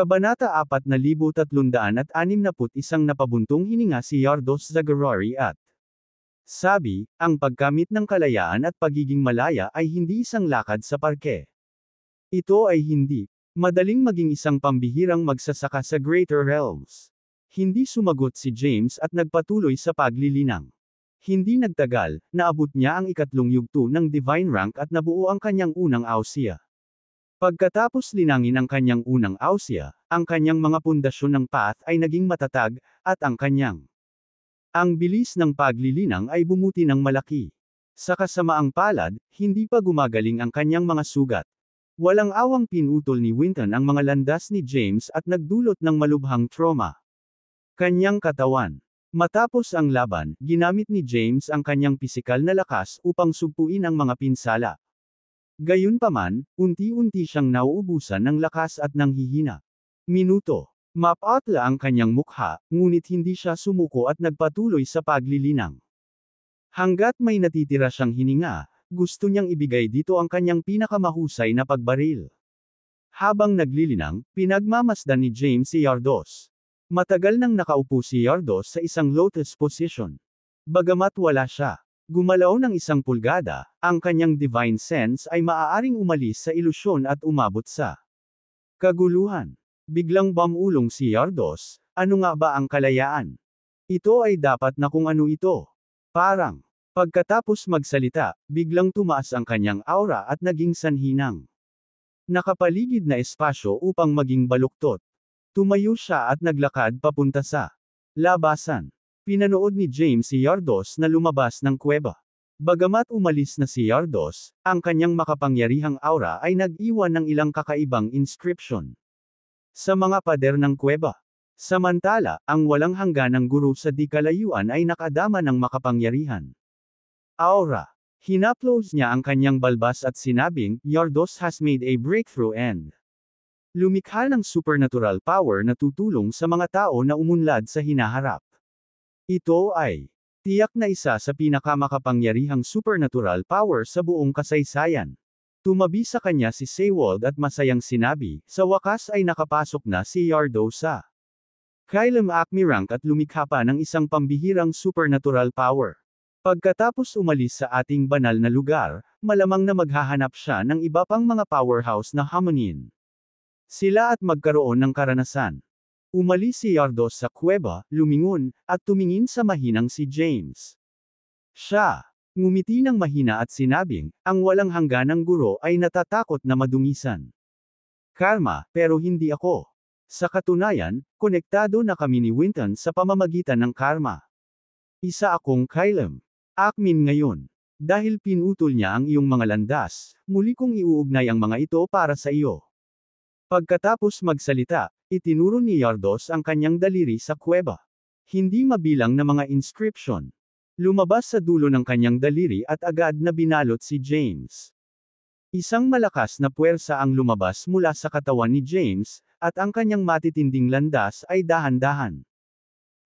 Kabanata 4361 napabuntong hininga si Yardos Zagarari at sabi, ang pagkamit ng kalayaan at pagiging malaya ay hindi isang lakad sa parke. Ito ay hindi madaling maging isang pambihirang magsasaka sa Greater Realms. Hindi sumagot si James at nagpatuloy sa paglilinang. Hindi nagtagal, naabot niya ang ikatlong yugto ng Divine Rank at nabuo ang kanyang unang Ausya. Pagkatapos linangin ang kanyang unang Ausya, ang kanyang mga pundasyon ng path ay naging matatag, at ang bilis ng paglilinang ay bumuti ng malaki. Sa kasamaang palad, hindi pa gumagaling ang kanyang mga sugat. Walang awang pinutol ni Winton ang mga landas ni James at nagdulot ng malubhang trauma. Kanyang katawan. Matapos ang laban, ginamit ni James ang kanyang pisikal na lakas upang sugpuin ang mga pinsala. Gayunpaman, unti-unti siyang nauubusan ng lakas at nanghihina. Minuto. Mapatla ang kanyang mukha, ngunit hindi siya sumuko at nagpatuloy sa paglilinang. Hanggat may natitira siyang hininga, gusto niyang ibigay dito ang kanyang pinakamahusay na pagbaril. Habang naglilinang, pinagmamasdan ni James si Yardos. Matagal nang nakaupo si Yardos sa isang lotus position. Bagamat wala siya gumalaw ng 1 pulgada, ang kanyang divine sense ay maaaring umalis sa ilusyon at umabot sa kaguluhan. Biglang bumulong si Yardos, ano nga ba ang kalayaan? Ito ay dapat na kung ano ito. Parang, pagkatapos magsalita, biglang tumaas ang kanyang aura at naging sanhinang nakapaligid na espasyo upang maging baluktot. Tumayo siya at naglakad papunta sa labasan. Pinanood ni James si Yardos na lumabas ng kuweba. Bagamat umalis na si Yardos, ang kanyang makapangyarihang aura ay nag-iwan ng ilang kakaibang inscription sa mga pader ng kuweba. Samantala, ang walang hangganang guro sa di kalayuan ay nakadama ng makapangyarihan aura. Hinaplos niya ang kanyang balbas at sinabing, Yardos has made a breakthrough and lumikha ng supernatural power na tutulong sa mga tao na umunlad sa hinaharap. Ito ay tiyak na isa sa pinakamakapangyarihang supernatural power sa buong kasaysayan. Tumabi sa kanya si Sewald at masayang sinabi, sa wakas ay nakapasok na si Yardos sa Kylem Acme rank at lumikha pa ng isang pambihirang supernatural power. Pagkatapos umalis sa ating banal na lugar, malamang na maghahanap siya ng iba pang mga powerhouse na Hamonin sila at magkaroon ng karanasan. Umalis si Yardos sa kuweba, lumingon, at tumingin sa mahinang si James. Siya ngumiti ng mahina at sinabing, ang walang hangganang guro ay natatakot na madungisan karma, pero hindi ako. Sa katunayan, konektado na kami ni Winton sa pamamagitan ng karma. Isa akong Kylem Acmin ngayon. Dahil pinutol niya ang iyong mga landas, muli kong iuugnay ang mga ito para sa iyo. Pagkatapos magsalita, itinuro ni Yardos ang kanyang daliri sa kuweba. Hindi mabilang na mga inscription. Lumabas sa dulo ng kanyang daliri at agad na binalot si James. Isang malakas na puwersa ang lumabas mula sa katawan ni James, at ang kanyang matitinding landas ay dahan-dahan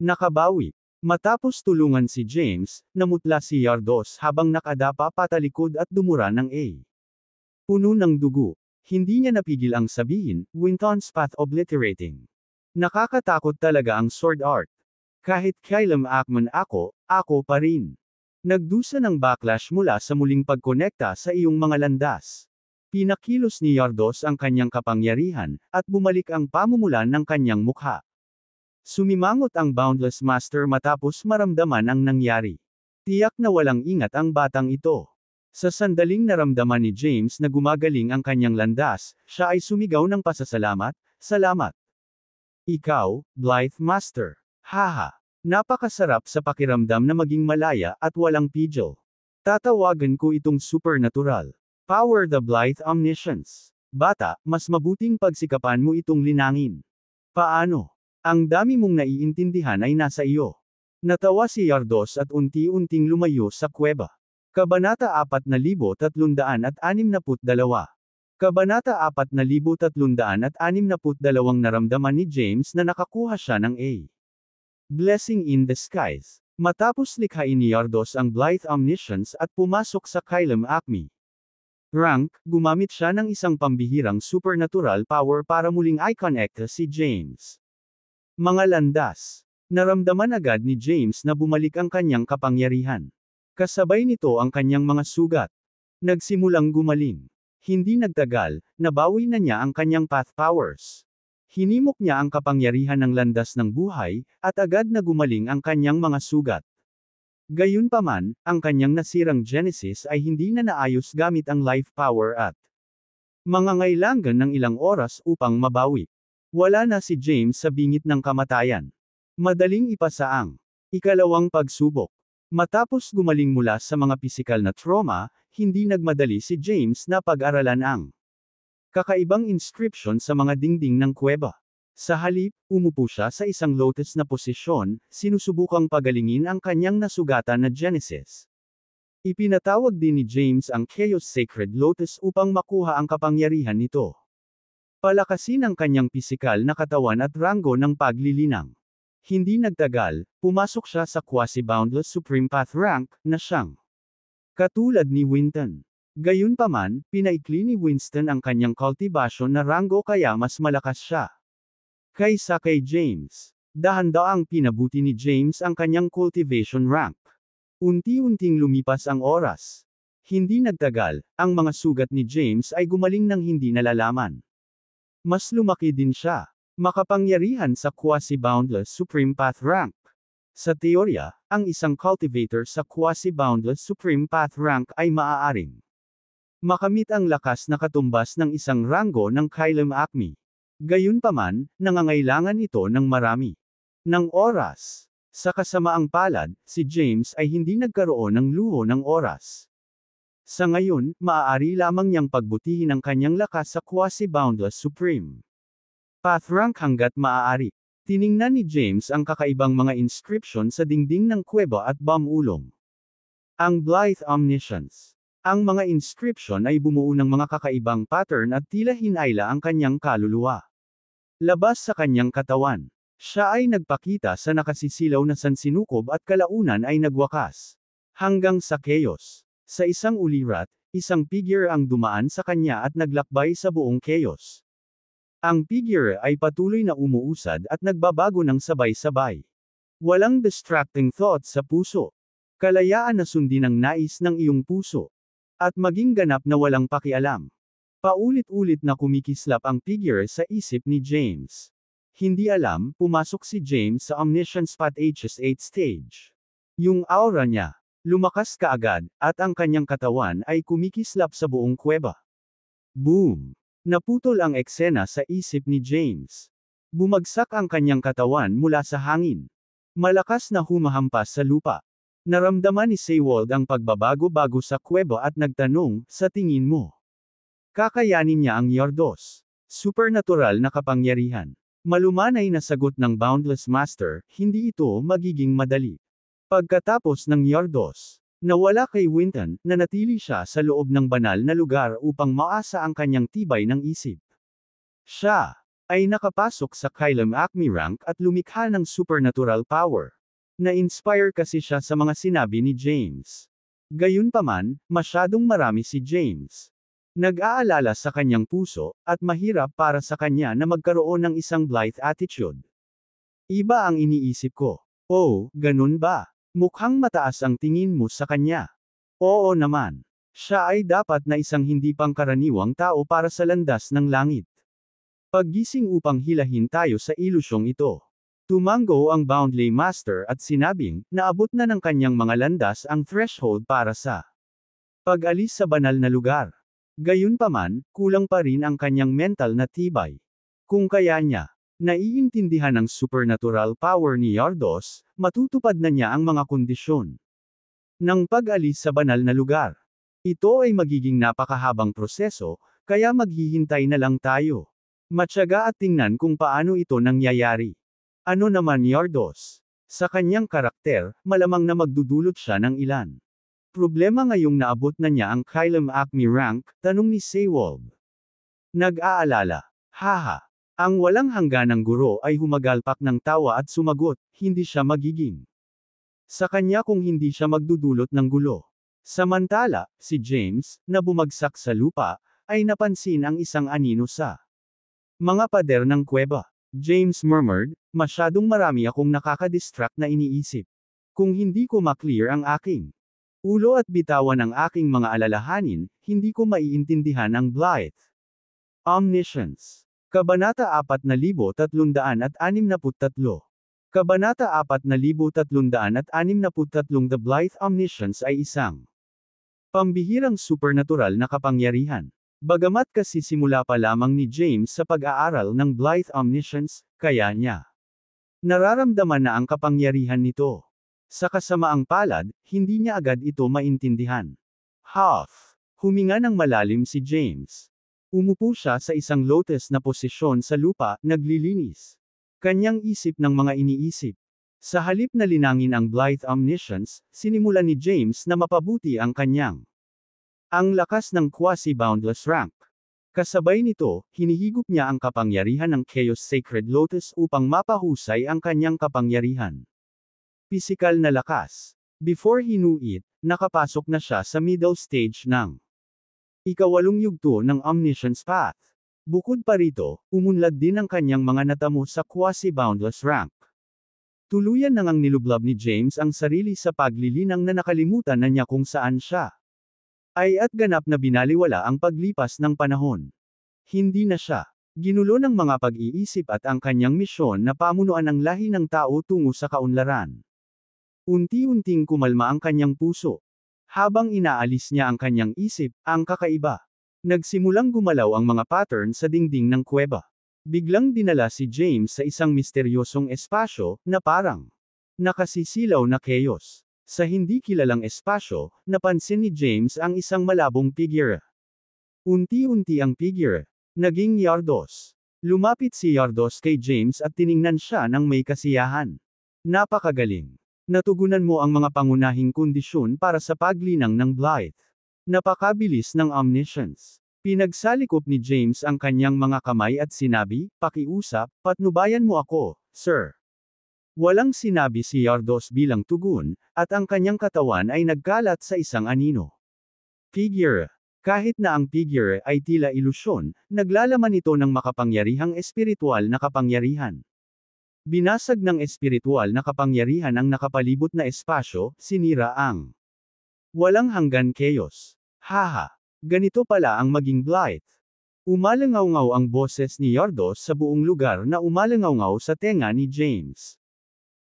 nakabawi. Matapos tulungan si James, namutla si Yardos habang nakadapa patalikod at dumura ng puno ng dugo. Hindi niya napigil ang sabihin, Winton's path obliterating. Nakakatakot talaga ang sword art. Kahit Kylem Acman ako pa rin. Nagdusa ng backlash mula sa muling pagkonekta sa iyong mga landas. Pinakilos ni Yardos ang kanyang kapangyarihan, at bumalik ang pamumulan ng kanyang mukha. Sumimangot ang Boundless Master matapos maramdaman ang nangyari. Tiyak na walang ingat ang batang ito. Sa sandaling naramdaman ni James na gumagaling ang kanyang landas, siya ay sumigaw ng pasasalamat, salamat. Ikaw, Blythe Master. Haha. Napakasarap sa pakiramdam na maging malaya at walang pigil. Tatawagan ko itong supernatural power the Blythe Omniscience. Bata, mas mabuting pagsikapan mo itong linangin. Paano? Ang dami mong naiintindihan ay nasa iyo. Natawa si Yardos at unti-unting lumayo sa kuweba. Kabanata 4362. Kabanata 4362 naramdaman ni James na nakakuha siya ng blessing in disguise. Matapos likhain ni Yardos ang Blythe Omniscience at pumasok sa Kylem Acme rank, gumamit siya ng isang pambihirang supernatural power para muling i-connect si James. Mga landas. Naramdaman agad ni James na bumalik ang kanyang kapangyarihan. Kasabay nito ang kanyang mga sugat. Nagsimulang gumaling. Hindi nagtagal, nabawi na niya ang kanyang path powers. Hinimok niya ang kapangyarihan ng landas ng buhay, at agad na gumaling ang kanyang mga sugat. Gayunpaman, ang kanyang nasirang Genesis ay hindi na naayos gamit ang life power at mangangailangan ng ilang oras upang mabawi. Wala na si James sa bingit ng kamatayan. Madaling ipasa ang ikalawang pagsubok. Matapos gumaling mula sa mga pisikal na trauma, hindi nagmadali si James na pag-aralan ang kakaibang inscription sa mga dingding ng kuweba. Sa halip, umupo siya sa isang lotus na posisyon, sinusubukang pagalingin ang kanyang nasugatan na Genesis. Ipinatawag din ni James ang Chaos Sacred Lotus upang makuha ang kapangyarihan nito. Palakasin ang kanyang pisikal na katawan at ranggo ng paglilinang. Hindi nagtagal, pumasok siya sa quasi-boundless Supreme Path rank, na siyang katulad ni Winton. Gayunpaman, pinaikli ni Winston ang kanyang cultivation na ranggo kaya mas malakas siya kaysa kay James. Dahan-daang pinabuti ni James ang kanyang cultivation rank. Unti-unting lumipas ang oras. Hindi nagtagal, ang mga sugat ni James ay gumaling ng hindi nalalaman. Mas lumaki din siya. Makapangyarihan sa quasi-boundless Supreme Path rank. Sa teorya, ang isang cultivator sa quasi-boundless Supreme Path rank ay maaaring makamit ang lakas na katumbas ng isang ranggo ng Kylem Acme. Gayunpaman, nangangailangan ito ng marami ng oras. Sa kasamaang palad, si James ay hindi nagkaroon ng luho ng oras. Sa ngayon, maaari lamang niyang pagbutihin ang kanyang lakas sa quasi-boundless Supreme Path rank hanggat maaari. Tiningnan ni James ang kakaibang mga inscription sa dingding ng kuweba at bamulong. Ang Blithe Omniscience. Ang mga inscription ay bumuo ng mga kakaibang pattern at tila hinayla ang kanyang kaluluwa. Labas sa kanyang katawan. Siya ay nagpakita sa nakasisilaw na sansinukob at kalaunan ay nagwakas. Hanggang sa chaos. Sa isang ulirat, isang figure ang dumaan sa kanya at naglakbay sa buong chaos. Ang figure ay patuloy na umuusad at nagbabago ng sabay-sabay. Walang distracting thoughts sa puso. Kalayaan na sundin ang nais ng iyong puso. At maging ganap na walang pakialam. Paulit-ulit na kumikislap ang figure sa isip ni James. Hindi alam, pumasok si James sa Omniscience Path HS8 stage. Yung aura niya, lumakas kaagad, at ang kanyang katawan ay kumikislap sa buong kuweba. Boom! Naputol ang eksena sa isip ni James. Bumagsak ang kanyang katawan mula sa hangin. Malakas na humahampas sa lupa. Naramdaman ni Sewald ang pagbabago-bago sa kuweba at nagtanong, sa tingin mo, kakayanin niya ang Yordos? Supernatural na kapangyarihan. Malumanay na sagot ng Boundless Master, hindi ito magiging madali. Pagkatapos ng Yordos, nawala kay Winton, nanatili siya sa loob ng banal na lugar upang maasa ang kanyang tibay ng isip. Siya ay nakapasok sa Kylem Acme rank at lumikha ng supernatural power. Na-inspire kasi siya sa mga sinabi ni James. Gayunpaman, masyadong marami si James. Nag-aalala sa kanyang puso, at mahirap para sa kanya na magkaroon ng isang blithe attitude. Iba ang iniisip ko. Oh, ganun ba? Mukhang mataas ang tingin mo sa kanya. Oo naman. Siya ay dapat na isang hindi pangkaraniwang tao para sa landas ng langit. Paggising upang hilahin tayo sa ilusyong ito. Tumango ang Boundless Master at sinabing, naabot na ng kanyang mga landas ang threshold para sa pag-alis sa banal na lugar. Gayunpaman, kulang pa rin ang kanyang mental na tibay. Kung kaya niya naiintindihan ang supernatural power ni Yordos, matutupad na niya ang mga kondisyon ng pag-alis sa banal na lugar. Ito ay magiging napakahabang proseso, kaya maghihintay na lang tayo. Matyaga at tingnan kung paano ito nangyayari. Ano naman Yordos? Sa kanyang karakter, malamang na magdudulot siya ng ilan. Problema ngayong naabot na niya ang Kylem Acme rank, tanong ni Sewald. Nag-aalala. Haha. Ang walang hangganang guro ay humagalpak ng tawa at sumagot, hindi siya magiging sa kanya kung hindi siya magdudulot ng gulo. Samantala, si James, na bumagsak sa lupa, ay napansin ang isang anino sa mga pader ng kuweba. James murmured, masyadong marami akong nakakadistract na iniisip. Kung hindi ko maklear ang aking ulo at bitawan ang aking mga alalahanin, hindi ko maiintindihan ang Blythe. Omniscience. Kabanata 4363. Kabanata 4363. The Blythe Omniscience ay isang pambihirang supernatural na kapangyarihan. Bagamat kasi simula pa lamang ni James sa pag-aaral ng Blythe Omniscience, kaya niya nararamdaman na ang kapangyarihan nito. Sa kasamaang palad, hindi niya agad ito maintindihan. Huff! Huminga ng malalim si James. Umupo siya sa isang lotus na posisyon sa lupa, naglilinis kanyang isip ng mga iniisip. Sa halip na linangin ang Blythe Omniscience, sinimulan ni James na mapabuti ang kanyang ang lakas ng quasi-boundless rank. Kasabay nito, hinihigop niya ang kapangyarihan ng Chaos Sacred Lotus upang mapahusay ang kanyang kapangyarihan. Pisikal na lakas. Before he knew it, nakapasok na siya sa middle stage ng ikawalong yugto ng Omniscience Path. Bukod pa rito, umunlad din ang kanyang mga natamo sa quasi-boundless rank. Tuluyan nang nilublab ni James ang sarili sa paglilinang na nakalimutan na niya kung saan siya ay at ganap na binaliwala ang paglipas ng panahon. Hindi na siya ginulo ng mga pag-iisip at ang kanyang misyon na pamunuan ang lahi ng tao tungo sa kaunlaran. Unti-unting kumalma ang kanyang puso. Habang inaalis niya ang kanyang isip, ang kakaiba. Nagsimulang gumalaw ang mga pattern sa dingding ng kuweba. Biglang dinala si James sa isang misteryosong espasyo, na parang nakasisilaw na chaos. Sa hindi kilalang espasyo, napansin ni James ang isang malabong figure. Unti-unti ang figure naging Yardos. Lumapit si Yardos kay James at tiningnan siya ng may kasiyahan. Napakagaling. Natugunan mo ang mga pangunahing kondisyon para sa paglinang ng Blythe. Napakabilis ng omniscience. Pinagsalikop ni James ang kanyang mga kamay at sinabi, pakiusap, patnubayan mo ako, sir. Walang sinabi si Yardos bilang tugon, at ang kanyang katawan ay nagkalat sa isang anino. Figure. Kahit na ang figure ay tila ilusyon, naglalaman ito ng makapangyarihang espiritual na kapangyarihan. Binasag ng espiritual na kapangyarihan ang nakapalibot na espasyo, sinira ang walang hanggan chaos. Haha! Ganito pala ang maging Blythe. Umalangaw-ngaw ang boses ni Yardos sa buong lugar na umalangaw-ngaw sa tenga ni James.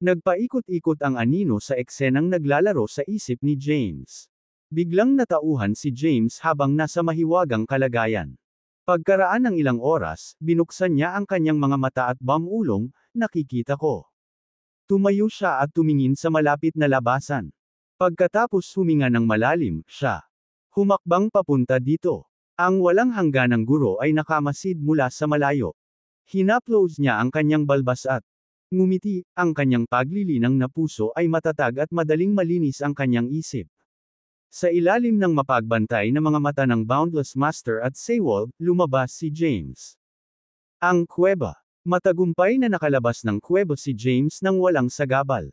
Nagpaikot-ikot ang anino sa eksenang naglalaro sa isip ni James. Biglang natauhan si James habang nasa mahiwagang kalagayan. Pagkaraan ng ilang oras, binuksan niya ang kanyang mga mata at bamulong, nakikita ko. Tumayo siya at tumingin sa malapit na labasan. Pagkatapos huminga ng malalim, siya humakbang papunta dito. Ang walang hangganang guro ay nakamasid mula sa malayo. Hinaplos niya ang kanyang balbas at ngumiti, ang kanyang paglilinang na puso ay matatag at madaling malinis ang kanyang isip. Sa ilalim ng mapagbantay na mga mata ng Boundless Master at Saywald, lumabas si James. Ang kuweba. Matagumpay na nakalabas ng kuweba si James nang walang sagabal.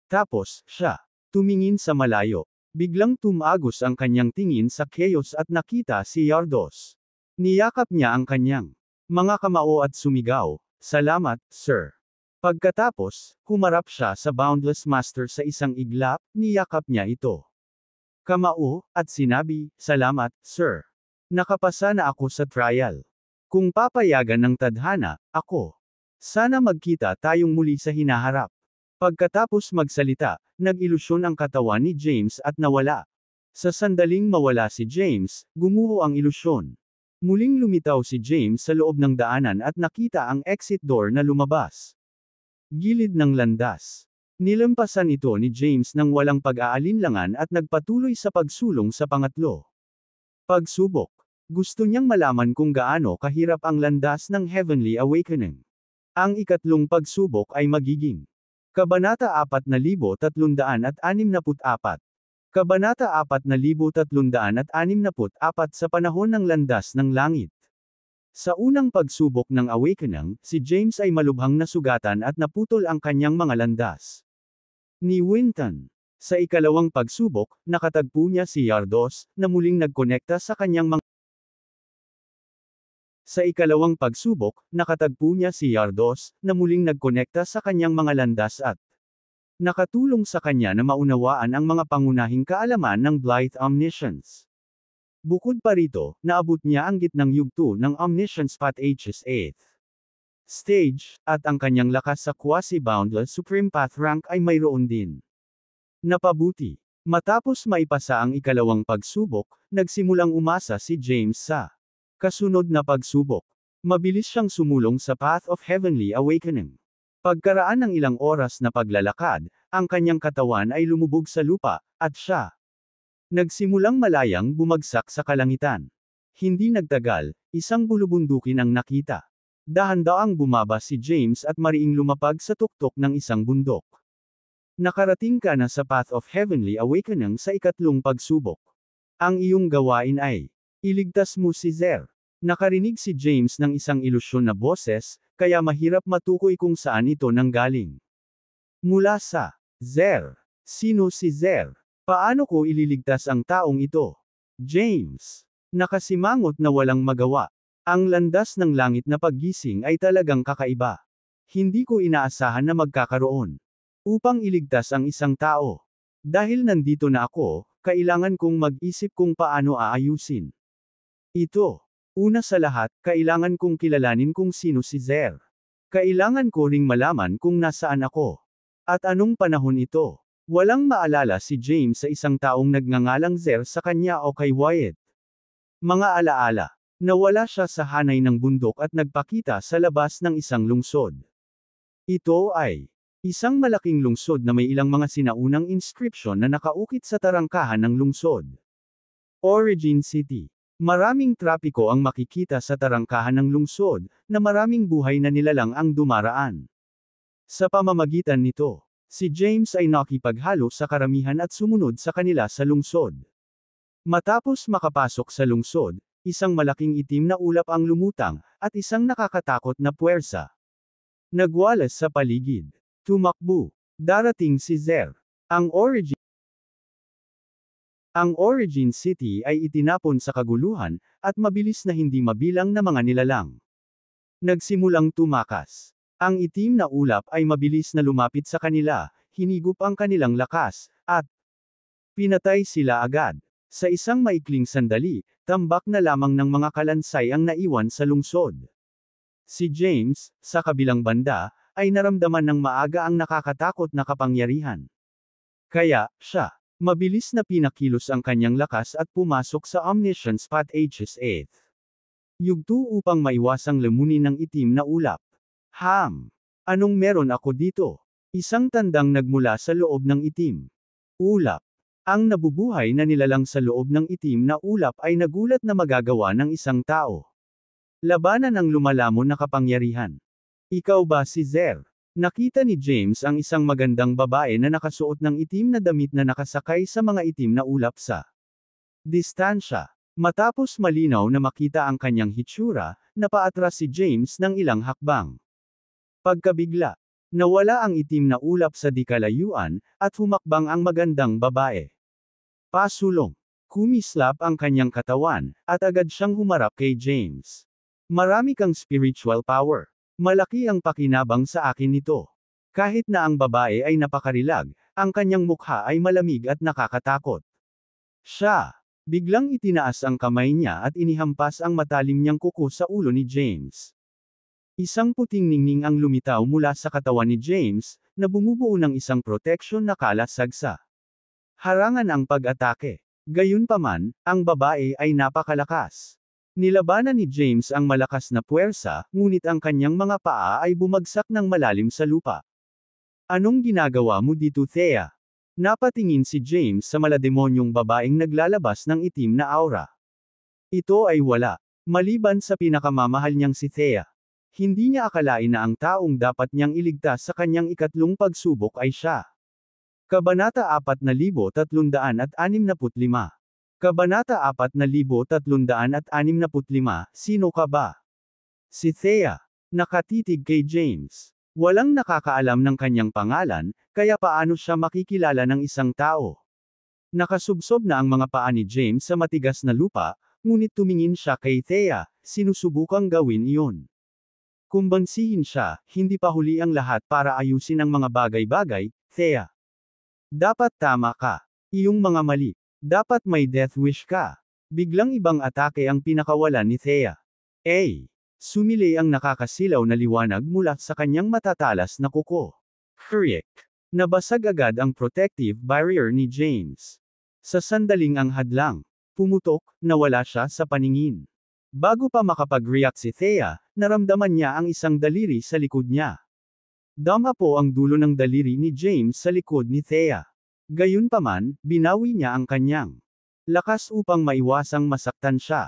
Tapos, siya tumingin sa malayo. Biglang tumagos ang kanyang tingin sa chaos at nakita si Yardos. Niyakap niya ang kanyang mga kamao at sumigaw, "Salamat, sir." Pagkatapos, humarap siya sa Boundless Master sa isang iglap, niyakap niya ito. Kamao, at sinabi, "Salamat, sir. Nakapasa na ako sa trial. Kung papayagan ng tadhana, ako. Sana magkita tayong muli sa hinaharap." Pagkatapos magsalita, nag-ilusyon ang katawan ni James at nawala. Sa sandaling mawala si James, gumuho ang ilusyon. Muling lumitaw si James sa loob ng daanan at nakita ang exit door na lumabas. Gilid ng landas. Nilampasan ito ni James nang walang pag-aalinlangan at nagpatuloy sa pagsulong sa pangatlo. Pagsubok. Gusto niyang malaman kung gaano kahirap ang landas ng Heavenly Awakening. Ang ikatlong pagsubok ay magiging Kabanata 4364. Kabanata 4364 sa panahon ng landas ng langit. Sa unang pagsubok ng Awakening, si James ay malubhang nasugatan at naputol ang kanyang mga landas. Ni Winton. Sa ikalawang pagsubok, nakatagpo niya si Yardos, na muling nagkonekta sa kanyang mga Sa ikalawang pagsubok, nakatagpo niya si Yardos, na muling nagkonekta sa kanyang mga landas at nakatulong sa kanya na maunawaan ang mga pangunahing kaalaman ng Blythe Omniscience. Bukod pa rito, naabot niya ang gitnang yugto ng Omniscience Path's 8th stage, at ang kanyang lakas sa quasi-boundless Supreme Path rank ay mayroon din. Napabuti. Matapos maipasa ang ikalawang pagsubok, nagsimulang umasa si James sa kasunod na pagsubok. Mabilis siyang sumulong sa Path of Heavenly Awakening. Pagkaraan ng ilang oras na paglalakad, ang kanyang katawan ay lumubog sa lupa, at siya nagsimulang malayang bumagsak sa kalangitan. Hindi nagtagal, isang bulubundukin ang nakita. Dahan-daang bumaba si James at mariing lumapag sa tuktok ng isang bundok. Nakarating ka na sa Path of Heavenly Awakening sa ikatlong pagsubok. Ang iyong gawain ay, iligtas mo si Zer. Nakarinig si James ng isang ilusyon na boses, kaya mahirap matukoy kung saan ito nanggaling. Mula sa Zer. Sino si Zer? Paano ko ililigtas ang taong ito? James. Nakasimangot na walang magawa. Ang landas ng langit na paggising ay talagang kakaiba. Hindi ko inaasahan na magkakaroon. Upang iligtas ang isang tao. Dahil nandito na ako, kailangan kong mag-isip kung paano aayusin ito. Una sa lahat, kailangan kong kilalanin kung sino si Zer. Kailangan ko ring malaman kung nasaan ako. At anong panahon ito. Walang maalala si James sa isang taong nagngangalang Zer sa kanya o kay Wyatt. Mga alaala. Nawala siya sa hanay ng bundok at nagpakita sa labas ng isang lungsod. Ito ay isang malaking lungsod na may ilang mga sinaunang inscription na nakaukit sa tarangkahan ng lungsod. Origin City. Maraming trapiko ang makikita sa tarangkahan ng lungsod, na maraming buhay na nilalang ang dumaraan. Sa pamamagitan nito, si James ay nakipaghalo sa karamihan at sumunod sa kanila sa lungsod. Matapos makapasok sa lungsod, isang malaking itim na ulap ang lumutang, at isang nakakatakot na puwersa nagwalas sa paligid. Tumakbo. Darating si Zer. Ang Origin City ay itinapon sa kaguluhan, at mabilis na hindi mabilang na mga nilalang. Nagsimulang tumakas. Ang itim na ulap ay mabilis na lumapit sa kanila, hinigup ang kanilang lakas, at pinatay sila agad. Sa isang maikling sandali, tambak na lamang ng mga kalansay ang naiwan sa lungsod. Si James, sa kabilang banda, ay naramdaman ng maaga ang nakakatakot na kapangyarihan. Kaya, siya, mabilis na pinakilos ang kanyang lakas at pumasok sa Omniscience Path's 8th yugto upang maiwasang lamunin ng itim na ulap. Anong meron ako dito? Isang tandang nagmula sa loob ng itim ulap. Ang nabubuhay na nilalang sa loob ng itim na ulap ay nagulat na magagawa ng isang tao. Labanan ang lumalamon na kapangyarihan. Ikaw ba si Zer? Nakita ni James ang isang magandang babae na nakasuot ng itim na damit na nakasakay sa mga itim na ulap sa distansya. Matapos malinaw na makita ang kanyang hitsura, napaatras si James ng ilang hakbang. Pagkabigla, nawala ang itim na ulap sa dikalayuan, at humakbang ang magandang babae. Pasulong. Kumislap ang kanyang katawan, at agad siyang humarap kay James. Marami kang spiritual power. Malaki ang pakinabang sa akin nito. Kahit na ang babae ay napakarilag, ang kanyang mukha ay malamig at nakakatakot. Siya. Biglang itinaas ang kamay niya at inihampas ang matalim niyang kuko sa ulo ni James. Isang puting ningning ang lumitaw mula sa katawan ni James, na bumubuo ng isang proteksyon na kalasag sa harangan ang pag-atake. Gayunpaman, ang babae ay napakalakas. Nilabanan ni James ang malakas na puwersa, ngunit ang kanyang mga paa ay bumagsak ng malalim sa lupa. Anong ginagawa mo dito, Thea? Napatingin si James sa malademonyong babaeng naglalabas ng itim na aura. Ito ay wala. Maliban sa pinakamamahal niyang si Thea. Hindi niya akalain na ang taong dapat niyang iligtas sa kanyang ikatlong pagsubok ay siya. Kabanata 4365. Kabanata 4365, Sino ka ba? Si Thea. Nakatitig kay James. Walang nakakaalam ng kanyang pangalan, kaya paano siya makikilala ng isang tao? Nakasubsob na ang mga paa ni James sa matigas na lupa, ngunit tumingin siya kay Thea, sinusubukang gawin iyon. Kumbansihin siya, hindi pa huli ang lahat para ayusin ang mga bagay-bagay, Thea. Dapat tama ka. Iyong mga mali. Dapat may death wish ka. Biglang ibang atake ang pinakawalan ni Thea. Sumili ang nakakasilaw na liwanag mula sa kanyang matatalas na kuko. Kriek. Nabasag agad ang protective barrier ni James. Sa sandaling ang hadlang. Pumutok, nawala siya sa paningin. Bago pa makapag-react si Thea, naramdaman niya ang isang daliri sa likod niya. Dama po ang dulo ng daliri ni James sa likod ni Thea. Gayunpaman, binawi niya ang kanyang lakas upang maiwasang masaktan siya.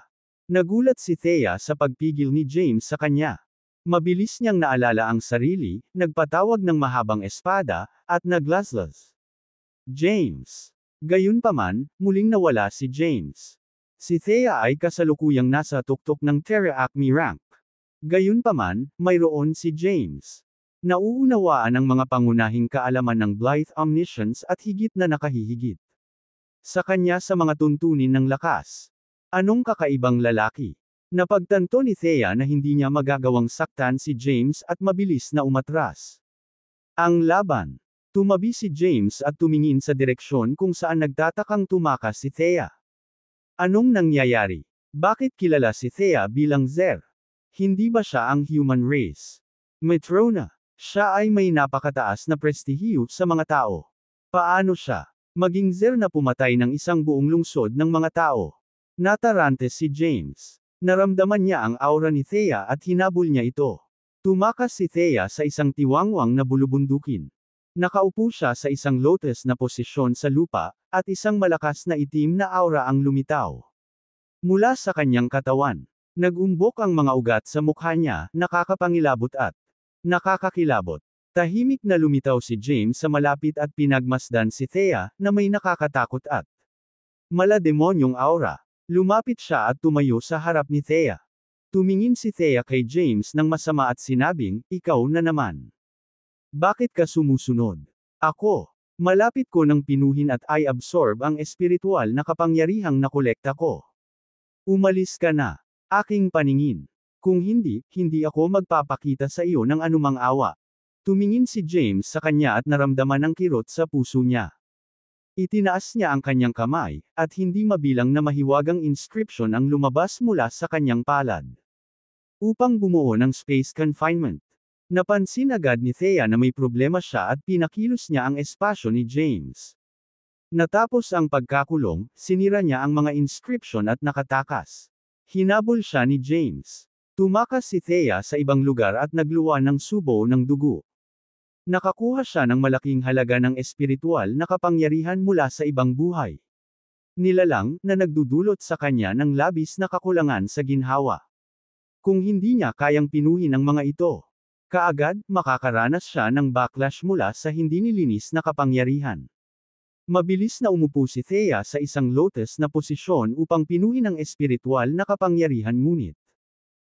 Nagulat si Thea sa pagpigil ni James sa kanya. Mabilis niyang naalala ang sarili, nagpatawag ng mahabang espada, at naglaslas. James. Gayunpaman, muling nawala si James. Si Thea ay kasalukuyang nasa tuktok ng Terra Acme rank. Gayunpaman, mayroon si James. Nauunawaan ang mga pangunahing kaalaman ng Blythe Omniscience at higit na nakahihigit sa kanya sa mga tuntunin ng lakas. Anong kakaibang lalaki? Napagtanto ni Thea na hindi niya magagawang saktan si James at mabilis na umatras. Ang laban. Tumabi si James at tumingin sa direksyon kung saan nagtatakang tumakas si Thea. Anong nangyayari? Bakit kilala si Thea bilang Zer? Hindi ba siya ang human race? Matrona. Siya ay may napakataas na prestihiyo sa mga tao. Paano siya maging Zer na pumatay ng isang buong lungsod ng mga tao? Natarante si James. Naramdaman niya ang aura ni Thea at hinabol niya ito. Tumakas si Thea sa isang tiwangwang na bulubundukin. Nakaupo siya sa isang lotus na posisyon sa lupa, at isang malakas na itim na aura ang lumitaw mula sa kanyang katawan. Nagumbok ang mga ugat sa mukha niya, nakakapangilabot at nakakakilabot. Tahimik na lumitaw si James sa malapit at pinagmasdan si Thea, na may nakakatakot at malademonyong aura. Lumapit siya at tumayo sa harap ni Thea. Tumingin si Thea kay James ng masama at sinabing, "Ikaw na naman. Bakit ka sumusunod? Ako. Malapit ko nang pinuhin at i-absorb ang espiritual na kapangyarihang nakolekta ko. Umalis ka na. Aking paningin. Kung hindi, hindi ako magpapakita sa iyo ng anumang awa." Tumingin si James sa kanya at naramdaman ang kirot sa puso niya. Itinaas niya ang kanyang kamay, at hindi mabilang na mahiwagang inscription ang lumabas mula sa kanyang palad. Upang bumuo ng space confinement. Napansin agad ni Thea na may problema siya at pinakilos niya ang espasyo ni James. Natapos ang pagkakulong, sinira niya ang mga inscription at nakatakas. Hinabol siya ni James. Tumakas si Thea sa ibang lugar at nagluwa ng subo ng dugo. Nakakuha siya ng malaking halaga ng espiritual na kapangyarihan mula sa ibang buhay. Nilalang, na nagdudulot sa kanya ng labis na kakulangan sa ginhawa. Kung hindi niya kayang pinuhin ang mga ito, kaagad, makakaranas siya ng backlash mula sa hindi nilinis na kapangyarihan. Mabilis na umupo si Thea sa isang lotus na posisyon upang pinuhin ang espiritual na kapangyarihan ngunit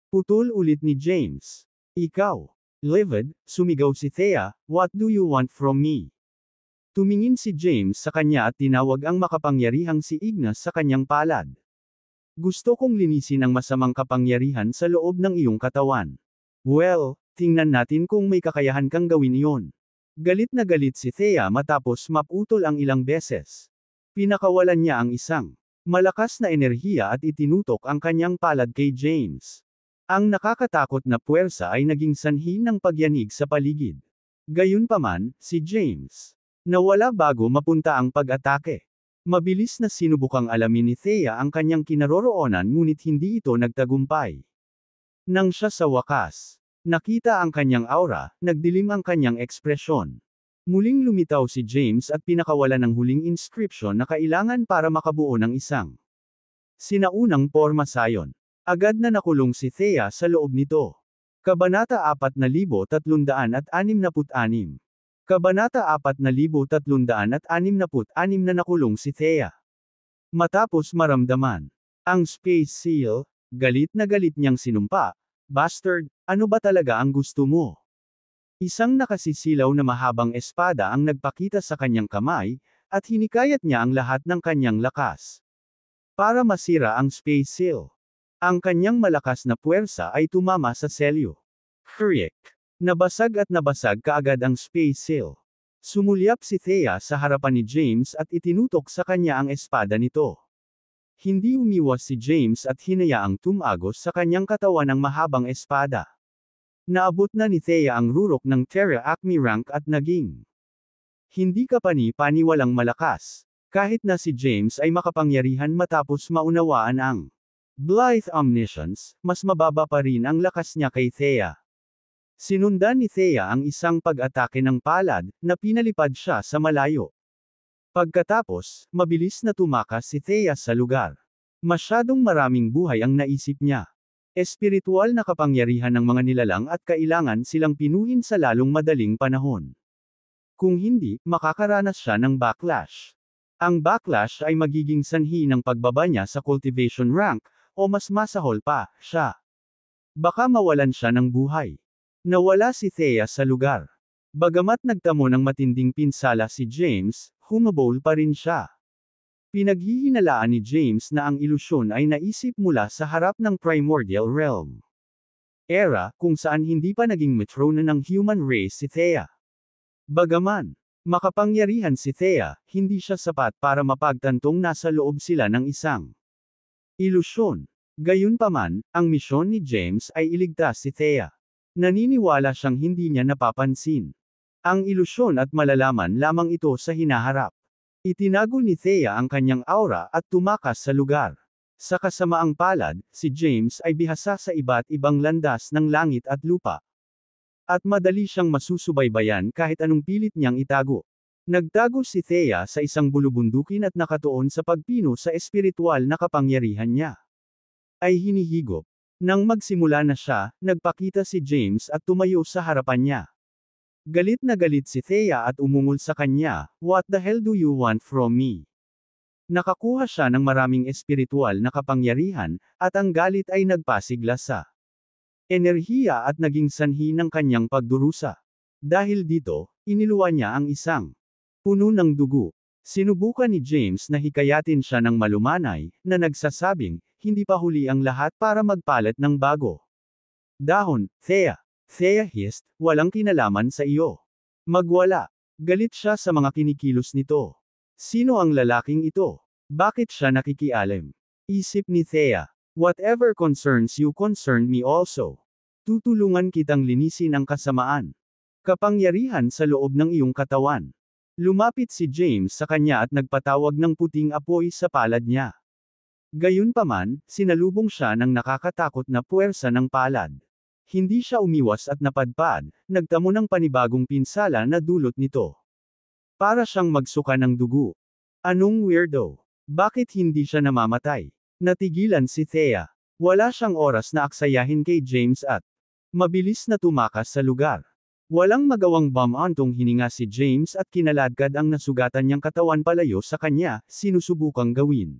putol ulit ni James. "Ikaw." Livid, sumigaw si Thea, "What do you want from me?" Tumingin si James sa kanya at tinawag ang makapangyarihang si Ignas sa kanyang palad. "Gusto kong linisin ang masamang kapangyarihan sa loob ng iyong katawan. Well, tingnan natin kung may kakayahan kang gawin iyon." Galit na galit si Thea matapos maputol ang ilang beses. Pinakawalan niya ang isang malakas na enerhiya at itinutok ang kanyang palad kay James. Ang nakakatakot na puwersa ay naging sanhi ng pagyanig sa paligid. Gayunpaman, si James nawala bago mapunta ang pag-atake. Mabilis na sinubukang alamin ni Thea ang kanyang kinaroroonan ngunit hindi ito nagtagumpay. Nang siya sa wakas nakita ang kanyang aura, nagdilim ang kanyang ekspresyon. Muling lumitaw si James at pinakawalan ng huling inscription na kailangan para makabuo ng isang sinaunang porma sayon. Agad na nakulong si Thea sa loob nito. Kabanata 4366. Kabanata 4366 na nakulong si Thea. Matapos maramdaman ang Space Seal, galit na galit niyang sinumpa, "Bastard, ano ba talaga ang gusto mo? Isang nakasisilaw na mahabang espada ang nagpakita sa kanyang kamay, at hinikayat niya ang lahat ng kanyang lakas para masira ang space seal. Ang kanyang malakas na puwersa ay tumama sa selyo. Kriek! Nabasag at nabasag kaagad ang space seal. Sumulyap si Thea sa harapan ni James at itinutok sa kanya ang espada nito. Hindi umiwas si James at hinayaang tumagos sa kanyang katawan ang mahabang espada. Naabot na ni Thea ang rurok ng Terra Acme rank at naging hindi kapani-paniwalang malakas. Kahit na si James ay makapangyarihan matapos maunawaan ang Blythe Omniscience, mas mababa pa rin ang lakas niya kay Thea. Sinundan ni Thea ang isang pag-atake ng palad, na pinalipad siya sa malayo. Pagkatapos, mabilis na tumakas si Thea sa lugar. Masyadong maraming buhay ang naisip niya. Espiritual na kapangyarihan ng mga nilalang at kailangan silang pinuhin sa lalong madaling panahon. Kung hindi, makakaranas siya ng backlash. Ang backlash ay magiging sanhi ng pagbaba niya sa cultivation rank, o mas masahol pa, siya. Baka mawalan siya ng buhay. Nawala si Thea sa lugar. Bagamat nagtamo ng matinding pinsala si James, humabol pa rin siya. Pinaghihinalaan ni James na ang ilusyon ay naisip mula sa harap ng primordial realm. Era, kung saan hindi pa naging matrona ng human race si Thea. Bagaman makapangyarihan si Thea, hindi siya sapat para mapagtantong nasa loob sila ng isang ilusyon. Gayunpaman, ang misyon ni James ay iligtas si Thea. Naniniwala siyang hindi niya napapansin ang ilusyon at malalaman lamang ito sa hinaharap. Itinago ni Thea ang kanyang aura at tumakas sa lugar. Sa kasamaang palad, si James ay bihasa sa iba't ibang landas ng langit at lupa. At madali siyang masusubaybayan kahit anong pilit niyang itago. Nagtago si Thea sa isang bulubundukin at nakatuon sa pagpino sa espiritual na kapangyarihan niya. Ay hinihigop. Nang magsimula na siya, nagpakita si James at tumayo sa harapan niya. Galit na galit si Thea at umungol sa kanya, "What the hell do you want from me?" Nakakuha siya ng maraming espiritual na kapangyarihan, at ang galit ay nagpasigla sa enerhiya at naging sanhi ng kanyang pagdurusa. Dahil dito, iniluwa niya ang isang puno ng dugo. Sinubukan ni James na hikayatin siya ng malumanay, na nagsasabing, hindi pa huli ang lahat para magpalit ng bago. Dahon, Thea. Thea hissed, walang kinalaman sa iyo. Magwala. Galit siya sa mga kinikilos nito. Sino ang lalaking ito? Bakit siya nakikialam? Isip ni Thea. Whatever concerns you concern me also. Tutulungan kitang linisin ang kasamaan. Kapangyarihan sa loob ng iyong katawan. Lumapit si James sa kanya at nagpatawag ng puting apoy sa palad niya. Gayunpaman, sinalubong siya ng nakakatakot na puwersa ng palad. Hindi siya umiwas at napadpad, nagtamo ng panibagong pinsala na dulot nito. Para siyang magsuka ng dugo. Anong weirdo? Bakit hindi siya namamatay? Natigilan si Thea. Wala siyang oras na aksayahin kay James at mabilis na tumakas sa lugar. Walang magawang bumantong hininga si James at kinaladkad ang nasugatan niyang katawan palayo sa kanya, sinusubukang gawin.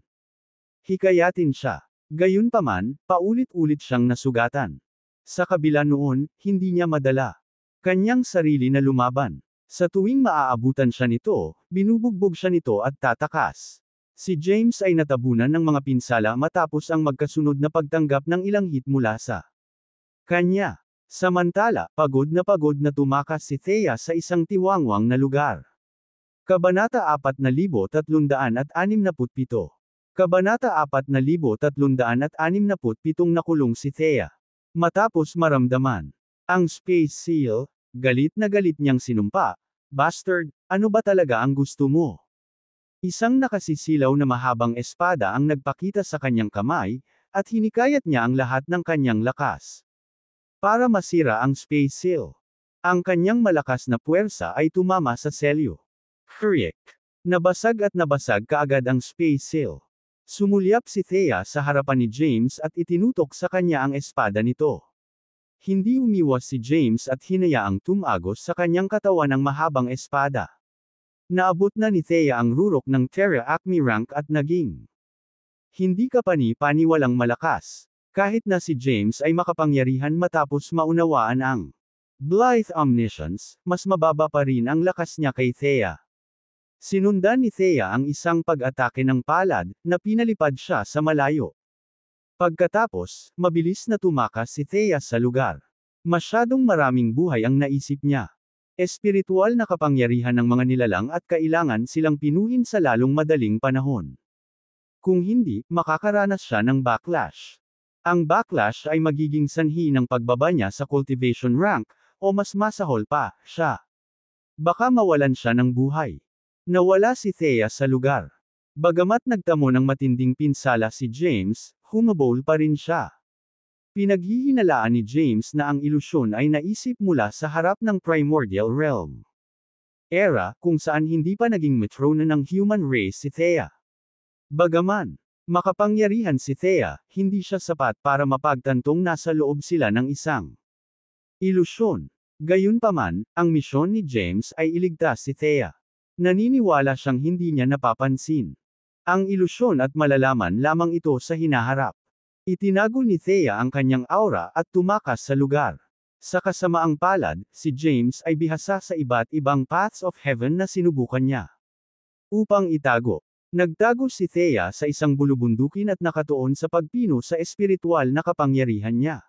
Hikayatin siya. Gayunpaman, paulit-ulit siyang nasugatan. Sa kabila noon, hindi niya madala kanyang sarili na lumaban. Sa tuwing maaabutan siya nito, binubugbog siya nito at tatakas. Si James ay natabunan ng mga pinsala matapos ang magkasunod na pagtanggap ng ilang hit mula sa kanya. Samantala, pagod na tumakas si Thea sa isang tiwangwang na lugar. Kabanata 4367. Kabanata 4367. Nakulong si Thea. Matapos maramdaman ang space seal, galit na galit niyang sinumpa, "Bastard, ano ba talaga ang gusto mo?" Isang nakasisilaw na mahabang espada ang nagpakita sa kanyang kamay, at hinikayat niya ang lahat ng kanyang lakas para masira ang space seal. Ang kanyang malakas na puwersa ay tumama sa selyo. Kriek! Nabasag kaagad ang space seal. Sumulyap si Thea sa harapan ni James at itinutok sa kanya ang espada nito. Hindi umiwas si James at hinayaang tumagos sa kanyang katawan ang mahabang espada. Naabot na ni Thea ang rurok ng Terra Acme rank at naging hindi kapani-paniwalang malakas. Kahit na si James ay makapangyarihan matapos maunawaan ang Blythe Omniscience, mas mababa pa rin ang lakas niya kay Thea. Sinundan ni Thea ang isang pag-atake ng palad, na pinalipad siya sa malayo. Pagkatapos, mabilis na tumakas si Thea sa lugar. Masyadong maraming buhay ang naisip niya. Espiritual na kapangyarihan ng mga nilalang at kailangan silang pinuhin sa lalong madaling panahon. Kung hindi, makakaranas siya ng backlash. Ang backlash ay magiging sanhi ng pagbaba niya sa cultivation rank, o mas masahol pa, siya. Baka mawalan siya ng buhay. Nawala si Thea sa lugar. Bagamat nagtamo ng matinding pinsala si James, humabol pa rin siya. Pinaghihinalaan ni James na ang ilusyon ay naisip mula sa harap ng primordial realm. Era, kung saan hindi pa naging matrona ng human race si Thea. Bagaman makapangyarihan si Thea, hindi siya sapat para mapagtantong nasa loob sila ng isang ilusyon. Gayunpaman, ang misyon ni James ay iligtas si Thea. Naniniwala siyang hindi niya napapansin ang ilusyon at malalaman lamang ito sa hinaharap. Itinago ni Thea ang kanyang aura at tumakas sa lugar. Sa kasamaang palad, si James ay bihasa sa iba't ibang paths of heaven na sinubukan niya upang itago. Nagtago si Thea sa isang bulubundukin at nakatuon sa pagpino sa espiritual na kapangyarihan niya.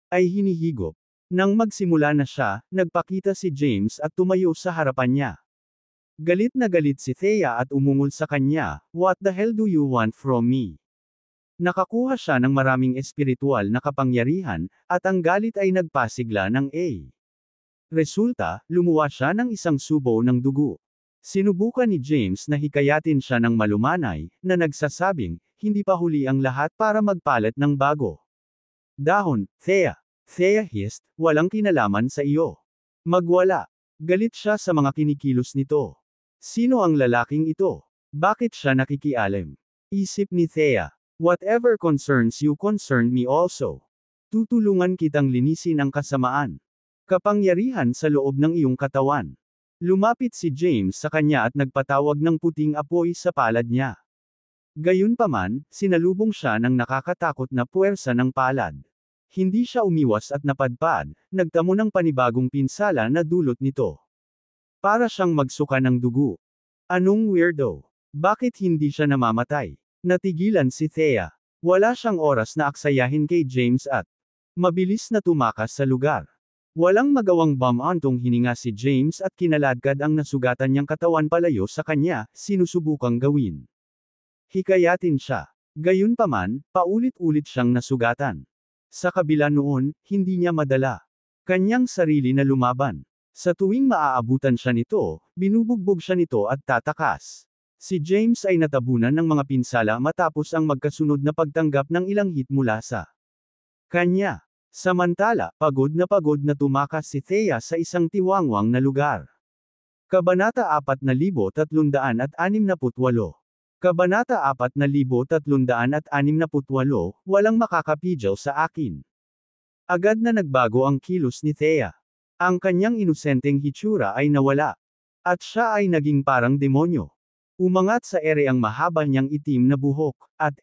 Ay hinihigop. Nang magsimula na siya, nagpakita si James at tumayo sa harapan niya. Galit na galit si Thea at umungol sa kanya, "What the hell do you want from me?" Nakakuha siya ng maraming espiritual na kapangyarihan, at ang galit ay nagpasigla ng A. Resulta, lumuwa siya ng isang subo ng dugo. Sinubukan ni James na hikayatin siya ng malumanay, na nagsasabing, hindi pa huli ang lahat para magpalit ng bago. Dahon, Thea. Thea hissed, walang kinalaman sa iyo. Magwala. Galit siya sa mga kinikilos nito. Sino ang lalaking ito? Bakit siya nakikialam? Isip ni Thea. Whatever concerns you concern me also. Tutulungan kitang linisin ang kasamaan. Kapangyarihan sa loob ng iyong katawan. Lumapit si James sa kanya at nagpatawag ng puting apoy sa palad niya. Gayunpaman, sinalubong siya ng nakakatakot na puwersa ng palad. Hindi siya umiwas at napadpad, nagtamo ng panibagong pinsala na dulot nito. Para siyang magsuka ng dugo. Anong weirdo? Bakit hindi siya namamatay? Natigilan si Thea. Wala siyang oras na aksayahin kay James at mabilis na tumakas sa lugar. Walang magawang bumantong hininga si James at kinaladkad ang nasugatan niyang katawan palayo sa kanya, sinusubukang gawin. Hikayatin siya. Gayunpaman, paulit-ulit siyang nasugatan. Sa kabila noon, hindi niya madala kanyang sarili na lumaban. Sa tuwing maaabutan siya nito, binubugbog siya nito at tatakas. Si James ay natabunan ng mga pinsala matapos ang magkasunod na pagtanggap ng ilang hit mula sa kanya. Samantala, pagod na tumakas si Thea sa isang tiwangwang na lugar. Kabanata 4368. Kabanata 4368, walang makakapigil sa akin. Agad na nagbago ang kilos ni Thea. Ang kanyang inosenteng hitsura ay nawala. At siya ay naging parang demonyo. Umangat sa ere ang mahaba niyang itim na buhok, at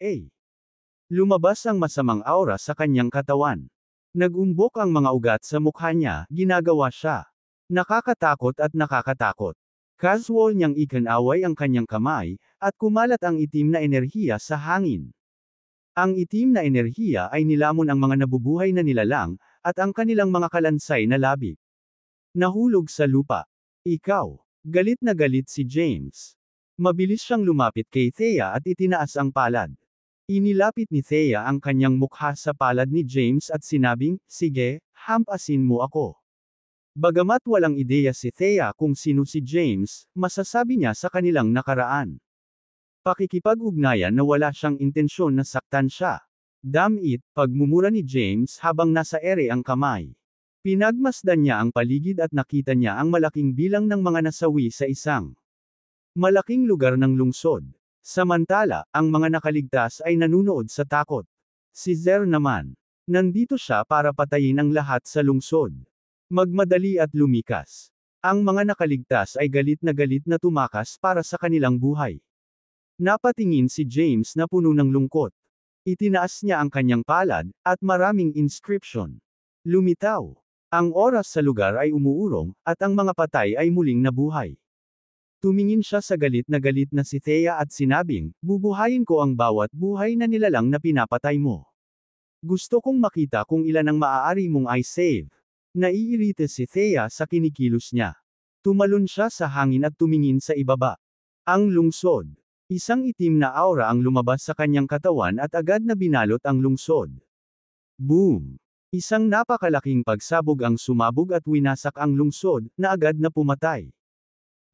lumabas ang masamang aura sa kanyang katawan. Nagumbok ang mga ugat sa mukha niya, ginagawa siya nakakatakot at nakakatakot. Casual niyang ikinaway ang kanyang kamay, at kumalat ang itim na enerhiya sa hangin. Ang itim na enerhiya ay nilamon ang mga nabubuhay na nilalang, at ang kanilang mga kalansay na labi. Nahulog sa lupa. Ikaw. Galit na galit si James. Mabilis siyang lumapit kay Thea at itinaas ang palad. Inilapit ni Thea ang kanyang mukha sa palad ni James at sinabing, "Sige, hampasin mo ako." Bagamat walang ideya si Thea kung sino si James, masasabi niya sa kanilang nakaraan. Pakikipag-ugnayan na wala siyang intensyon na saktan siya. Damit, pagmumura ni James habang nasa ere ang kamay. Pinagmasdan niya ang paligid at nakita niya ang malaking bilang ng mga nasawi sa isang malaking lugar ng lungsod. Samantala, ang mga nakaligtas ay nanunood sa takot. Si Zer naman. Nandito siya para patayin ang lahat sa lungsod. Magmadali at lumikas. Ang mga nakaligtas ay galit na tumakas para sa kanilang buhay. Napatingin si James na puno ng lungkot. Itinaas niya ang kanyang palad, at maraming inscription. Lumitaw. Ang oras sa lugar ay umuurong, at ang mga patay ay muling nabuhay. Tumingin siya sa galit na si Thea at sinabing, bubuhayin ko ang bawat buhay na nilalang na pinapatay mo. Gusto kong makita kung ilan ang maaari mong i-save. Naiirita si Thea sa kinikilos niya. Tumalon siya sa hangin at tumingin sa ibaba. Ang lungsod. Isang itim na aura ang lumabas sa kanyang katawan at agad na binalot ang lungsod. Boom! Isang napakalaking pagsabog ang sumabog at winasak ang lungsod, na agad na pumatay.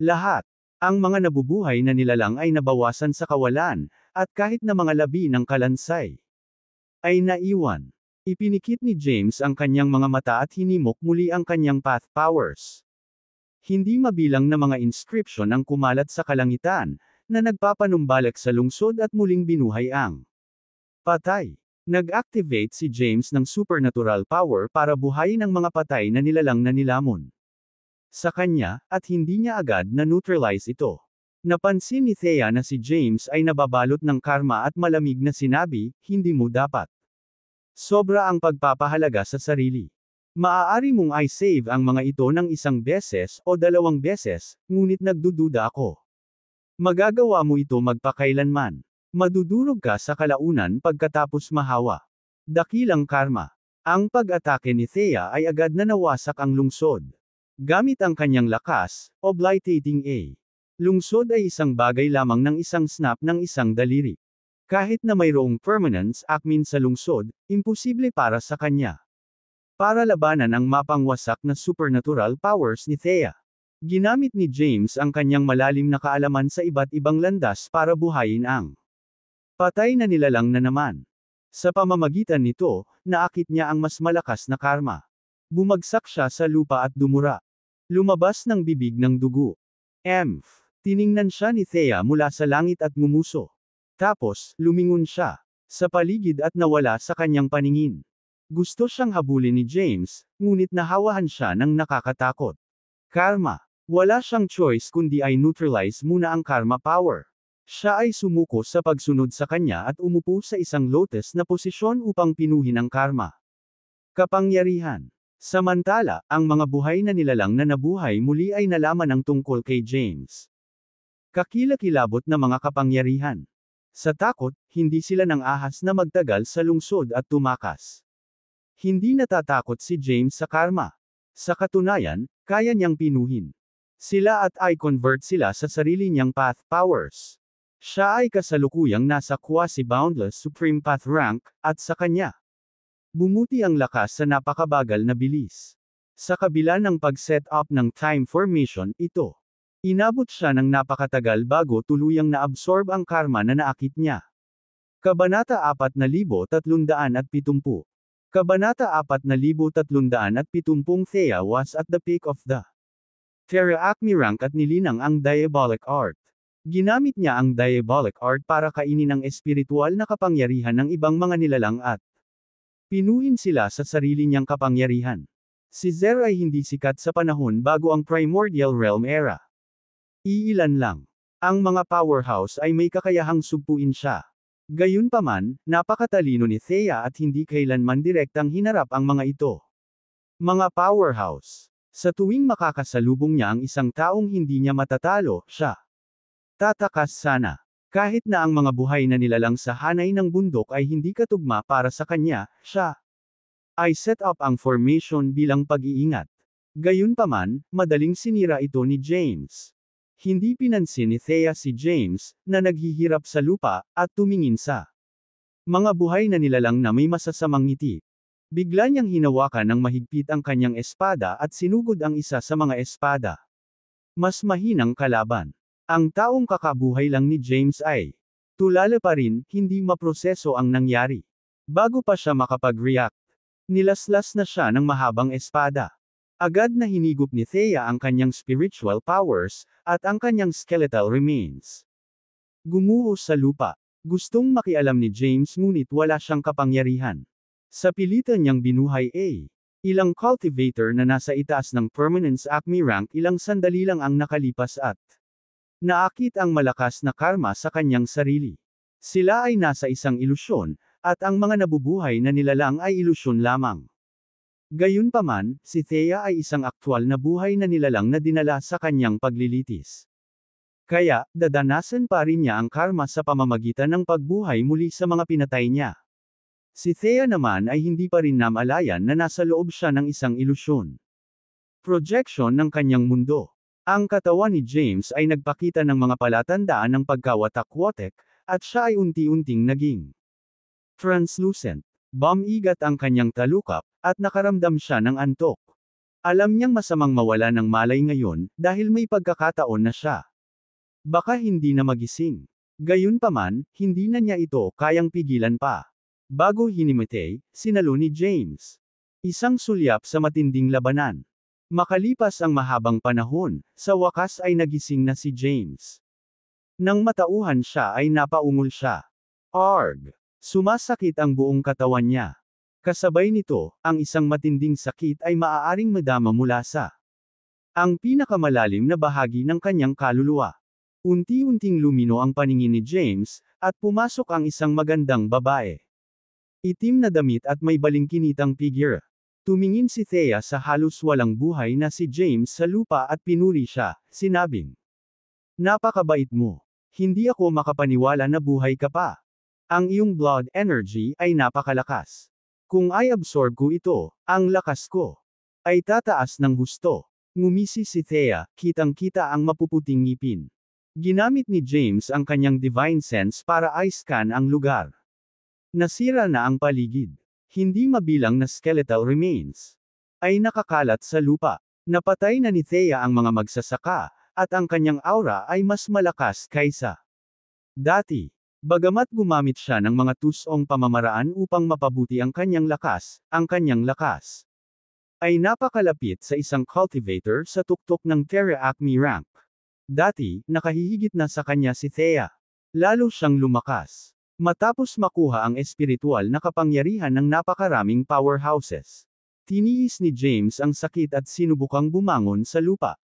Lahat. Ang mga nabubuhay na nilalang ay nabawasan sa kawalan, at kahit na mga labi ng kalansay ay naiwan. Ipinikit ni James ang kanyang mga mata at hinimok muli ang kanyang path powers. Hindi mabilang na mga inscription ang kumalat sa kalangitan, na nagpapanumbalik sa lungsod at muling binuhay ang patay. Nag-activate si James ng supernatural power para buhayin ang mga patay na nilalang na nilamon sa kanya, at hindi niya agad na neutralize ito. Napansin ni Thea na si James ay nababalot ng karma at malamig na sinabi, hindi mo dapat. Sobra ang pagpapahalaga sa sarili. Maaari mong i-save ang mga ito ng isang beses o 2 beses, ngunit nagdududa ako. Magagawa mo ito magpakailanman. Madudurog ka sa kalaunan pagkatapos mahawa. Dakilang karma. Ang pag-atake ni Thea ay agad na nawasak ang lungsod. Gamit ang kanyang lakas, obliterating A. Lungsod ay isang bagay lamang ng isang snap ng isang daliri. Kahit na mayroong permanence akmin sa lungsod, imposible para sa kanya. Para labanan ang mapangwasak na supernatural powers ni Thea. Ginamit ni James ang kanyang malalim na kaalaman sa iba't ibang landas para buhayin ang patay na nilalang na naman. Sa pamamagitan nito, naakit niya ang mas malakas na karma. Bumagsak siya sa lupa at dumura. Lumabas ng bibig ng dugo. Tiningnan siya ni Thea mula sa langit at ngumuso. Tapos, lumingon siya sa paligid at nawala sa kanyang paningin. Gusto siyang habulin ni James, ngunit nahawahan siya ng nakakatakot. Karma. Wala siyang choice kundi ay neutralize muna ang karma power. Siya ay sumuko sa pagsunod sa kanya at umupo sa isang lotus na posisyon upang pinuhin ang karma. Kapangyarihan. Samantala, ang mga buhay na nilalang na nabuhay muli ay nalaman ang tungkol kay James. Kakilakilabot na mga kapangyarihan. Sa takot, hindi sila nang ahas na magtagal sa lungsod at tumakas. Hindi natatakot si James sa karma. Sa katunayan, kaya niyang pinuhin sila at i-convert sila sa sarili niyang path powers. Siya ay kasalukuyang nasa quasi-boundless supreme path rank, at sa kanya bumuti ang lakas sa napakabagal na bilis. Sa kabila ng pag-set up ng time formation, inabot siya ng napakatagal bago tuluyang na-absorb ang karma na naakit niya. Kabanata 4370. Kabanata 4370. Thea was at the peak of the Terra Acme rank at nilinang ang diabolic art. Ginamit niya ang diabolic art para kainin ang espiritual na kapangyarihan ng ibang mga nilalang at pinuhin sila sa sarili niyang kapangyarihan. Si Zer ay hindi sikat sa panahon bago ang Primordial Realm era. Iilan lang. Ang mga powerhouse ay may kakayahang sugpuin siya. Gayunpaman, napakatalino ni Thea at hindi kailanman direktang hinarap ang mga ito. Mga powerhouse. Sa tuwing makakasalubong niya ang isang taong hindi niya matatalo, siya tatakas sana. Kahit na ang mga buhay na nilalang sa hanay ng bundok ay hindi katugma para sa kanya, siya ay set up ang formation bilang pag-iingat. Gayunpaman, madaling sinira ito ni James. Hindi pinansin ni Thea si James, na naghihirap sa lupa, at tumingin sa mga buhay na nilalang na may masasamang ngiti. Bigla niyang hinawakan ng mahigpit ang kanyang espada at sinugod ang isa sa mga espada. Mas mahinang kalaban. Ang taong kakabuhay lang ni James ay tulala pa rin, hindi maproseso ang nangyari. Bago pa siya makapag-react, nilaslas na siya ng mahabang espada. Agad na hinigop ni Thea ang kanyang spiritual powers, at ang kanyang skeletal remains gumuho sa lupa. Gustong makialam ni James ngunit wala siyang kapangyarihan. Sa pilitan niyang binuhay ilang cultivator na nasa itaas ng permanence acme rank ilang sandali lang ang nakalipas at naakit ang malakas na karma sa kanyang sarili. Sila ay nasa isang ilusyon, at ang mga nabubuhay na nilalang ay ilusyon lamang. Gayunpaman, si Thea ay isang aktwal na buhay na nilalang na dinala sa kanyang paglilitis. Kaya, dadanasan pa rin niya ang karma sa pamamagitan ng pagbuhay muli sa mga pinatay niya. Si Thea naman ay hindi pa rin namalayan na nasa loob siya ng isang ilusyon. Projection ng kanyang mundo. Ang katawan ni James ay nagpakita ng mga palatandaan ng pagkawatak-watek, at siya ay unti-unting naging translucent. Bumigat ang kanyang talukap, at nakaramdam siya ng antok. Alam niyang masamang mawala ng malay ngayon, dahil may pagkakataon na siya baka hindi na magising. Gayunpaman, hindi na niya ito kayang pigilan pa. Bago hinimatay, sinalo ni James isang sulyap sa matinding labanan. Makalipas ang mahabang panahon, sa wakas ay nagising na si James. Nang matauhan siya ay napaungol siya. Arg! Sumasakit ang buong katawan niya. Kasabay nito, ang isang matinding sakit ay maaaring madama mula sa ang pinakamalalim na bahagi ng kanyang kaluluwa. Unti-unting lumino ang paningin ni James, at pumasok ang isang magandang babae. Itim na damit at may balingkinitang figure. Tumingin si Thea sa halos walang buhay na si James sa lupa at pinuri siya, sinabing, "Napakabait mo. Hindi ako makapaniwala na buhay ka pa. Ang iyong blood energy ay napakalakas. Kung ay absorb ko ito, ang lakas ko ay tataas ng husto." Ngumisi si Thea, kitang-kita ang mapuputing ngipin. Ginamit ni James ang kanyang divine sense para i-scan ang lugar. Nasira na ang paligid. Hindi mabilang na skeletal remains ay nakakalat sa lupa. Napatay na ni Thea ang mga magsasaka, at ang kanyang aura ay mas malakas kaysa dati. Bagamat gumamit siya ng mga tusong pamamaraan upang mapabuti ang kanyang lakas ay napakalapit sa isang cultivator sa tuktok ng Terra Acme rank. Dati, nakahihigit na sa kanya si Thea. Lalo siyang lumakas matapos makuha ang espiritual na kapangyarihan ng napakaraming powerhouses. Tiniis ni James ang sakit at sinubukang bumangon sa lupa.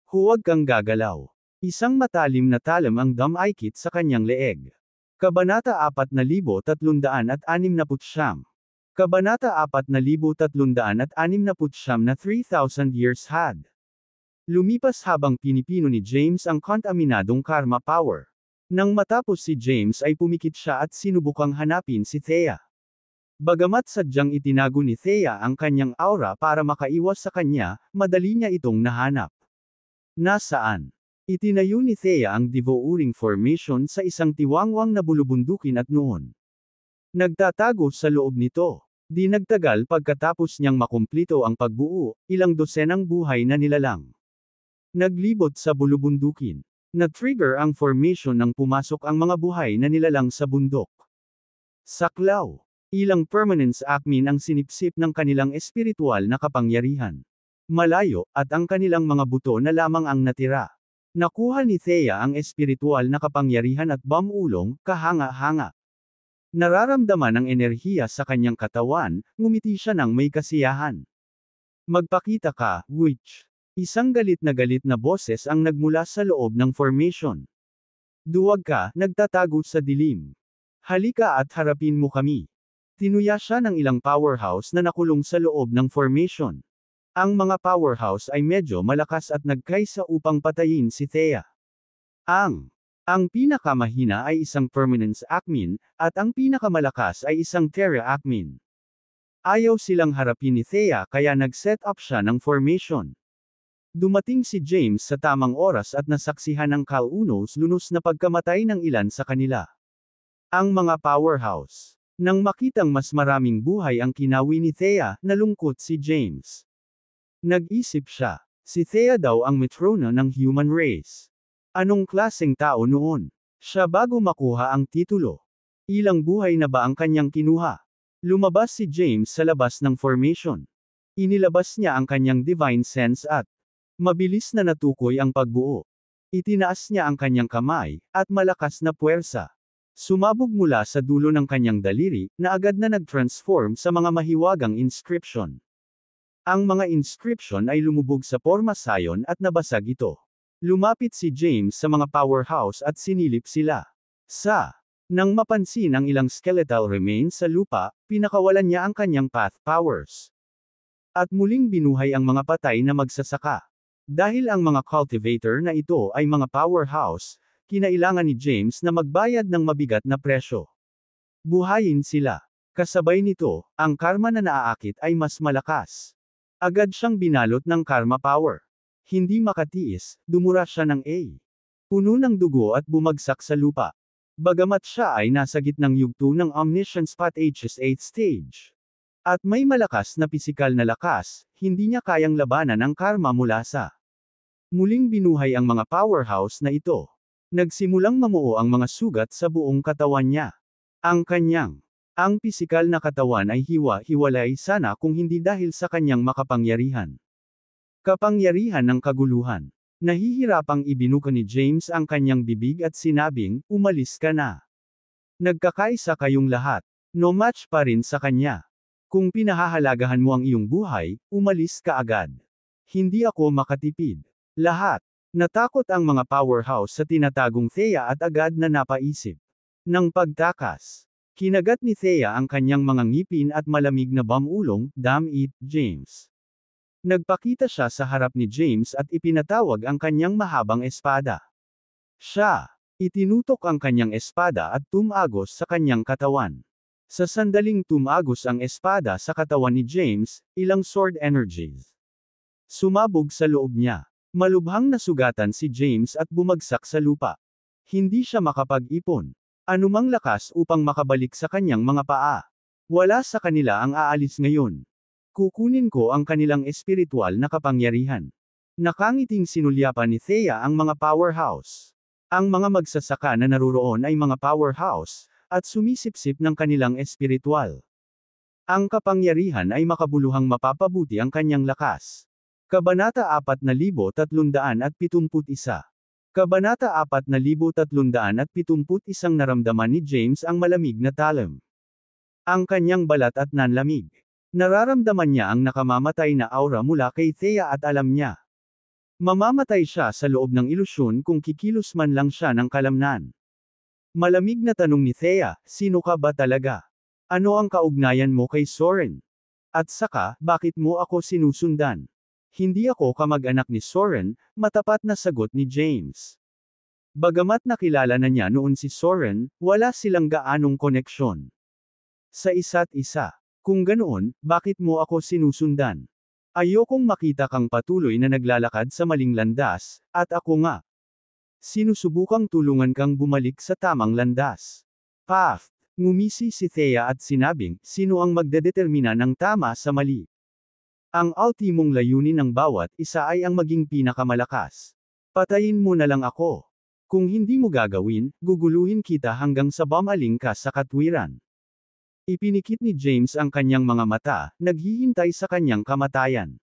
"Huwag kang gagalaw." Isang matalim na talam ang damikit sa kanyang leeg. Kabanata 4369. Kabanata 4369 na 3,000 years had lumipas habang pinipino ni James ang kontaminadong karma power. Nang matapos si James ay pumikit siya at sinubukang hanapin si Thea. Bagamat sadyang itinago ni Thea ang kanyang aura para makaiwas sa kanya, madali niya itong nahanap. Nasaan? Itinayo ni Thea ang Devouring Formation sa isang tiwangwang na bulubundukin at noon nagtatago sa loob nito. Di nagtagal pagkatapos niyang makumplito ang pagbuo, ilang dosenang buhay na nilalang naglibot sa bulubundukin. Na-trigger ang formation nang pumasok ang mga buhay na nilalang sa bundok. Saklaw. Ilang permanence acmin ang sinipsip ng kanilang espiritual na kapangyarihan. Malayo, at ang kanilang mga buto na lamang ang natira. Nakuha ni Thea ang espiritual na kapangyarihan at bamulong, kahanga-hanga. Nararamdaman ang enerhiya sa kanyang katawan, ngumiti siya ng may kasiyahan. "Magpakita ka, witch." Isang galit na boses ang nagmula sa loob ng formation. "Duwag ka, nagtatago sa dilim. Halika at harapin mo kami." Tinuya siya ng ilang powerhouse na nakulong sa loob ng formation. Ang mga powerhouse ay medyo malakas at nagkaisa upang patayin si Thea. Ang pinakamahina ay isang permanence acmin, at ang pinakamalakas ay isang terra acmin. Ayaw silang harapin ni Thea kaya nag-set up siya ng formation. Dumating si James sa tamang oras at nasaksihan ang kaunos-lunos na pagkamatay ng ilan sa kanila. Ang mga powerhouse. Nang makitang mas maraming buhay ang kinawi ni Thea, nalungkot si James. Nag-isip siya, si Thea daw ang matrona ng human race. Anong klaseng tao noon? Siya bago makuha ang titulo. Ilang buhay na ba ang kanyang kinuha? Lumabas si James sa labas ng formation. Inilabas niya ang kanyang divine sense at mabilis na natukoy ang pagbuo. Itinaas niya ang kanyang kamay, at malakas na puwersa sumabog mula sa dulo ng kanyang daliri, na agad na nag-transform sa mga mahiwagang inscription. Ang mga inscription ay lumubog sa porma sayon at nabasag ito. Lumapit si James sa mga powerhouse at sinilip sila. Nang mapansin ang ilang skeletal remains sa lupa, pinakawalan niya ang kanyang path powers. At muling binuhay ang mga patay na magsasaka. Dahil ang mga cultivator na ito ay mga powerhouse, kinailangan ni James na magbayad ng mabigat na presyo. Buhayin sila. Kasabay nito, ang karma na naaakit ay mas malakas. Agad siyang binalot ng karma power. Hindi makatiis, dumura siya ng A. Puno ng dugo at bumagsak sa lupa. Bagamat siya ay nasa gitnang yugto ng Omniscient Spot H's 8th stage. At may malakas na pisikal na lakas, hindi niya kayang labanan ang karma mula sa. Muling binuhay ang mga powerhouse na ito. Nagsimulang mamuo ang mga sugat sa buong katawan niya. Ang pisikal na katawan ay hiwa-hiwalay sana kung hindi dahil sa kanyang makapangyarihan. Kapangyarihan ng kaguluhan. Nahihirapang ibinuka ni James ang kanyang bibig at sinabing, umalis ka na. Nagkakaisa kayong lahat. No match pa rin sa kanya. Kung pinahahalagahan mo ang iyong buhay, umalis ka agad. Hindi ako makatipid. Lahat. Natakot ang mga powerhouse sa tinatagong Thea at agad na napaisip ng pagtakas. Kinagat ni Thea ang kanyang mga ngipin at malamig na bamulong, "Damn it, James." Nagpakita siya sa harap ni James at ipinatawag ang kanyang mahabang espada. Itinutok ang kanyang espada at tumagos sa kanyang katawan. Sa sandaling tumagos ang espada sa katawan ni James, ilang sword energies sumabog sa loob niya. Malubhang nasugatan si James at bumagsak sa lupa. Hindi siya makapag-ipon anumang lakas upang makabalik sa kanyang mga paa. Wala sa kanila ang aalis ngayon. Kukunin ko ang kanilang espiritual na kapangyarihan. Nakangiting sinulyapan ni Thea ang mga powerhouse. Ang mga magsasaka na naruroon ay mga powerhouse, at sumisipsip ng kanilang espiritual. Ang kapangyarihan ay makabuluhang mapapabuti ang kanyang lakas. Kabanata 4371. Kabanata 4371 naramdaman ni James ang malamig na talim. Ang kanyang balat at nanlamig. Nararamdaman niya ang nakamamatay na aura mula kay Thea at alam niya. Mamamatay siya sa loob ng ilusyon kung kikilos man lang siya ng kalamnan. Malamig na tanong ni Thea, sino ka ba talaga? Ano ang kaugnayan mo kay Soren? At saka, bakit mo ako sinusundan? Hindi ako kamag-anak ni Soren, matapat na sagot ni James. Bagamat nakilala na niya noon si Soren, wala silang gaanong koneksyon sa isa't isa. Kung ganoon, bakit mo ako sinusundan? Ayokong makita kang patuloy na naglalakad sa maling landas, at ako nga. Sinusubukang tulungan kang bumalik sa tamang landas. Path. Ngumisi si Thea at sinabing, sino ang magdedetermina ng tama sa mali? Ang ultimong layunin ng bawat isa ay ang maging pinakamalakas. Patayin mo na lang ako. Kung hindi mo gagawin, guguluhin kita hanggang sa bumaling ka sa katwiran. Ipinikit ni James ang kanyang mga mata, naghihintay sa kanyang kamatayan.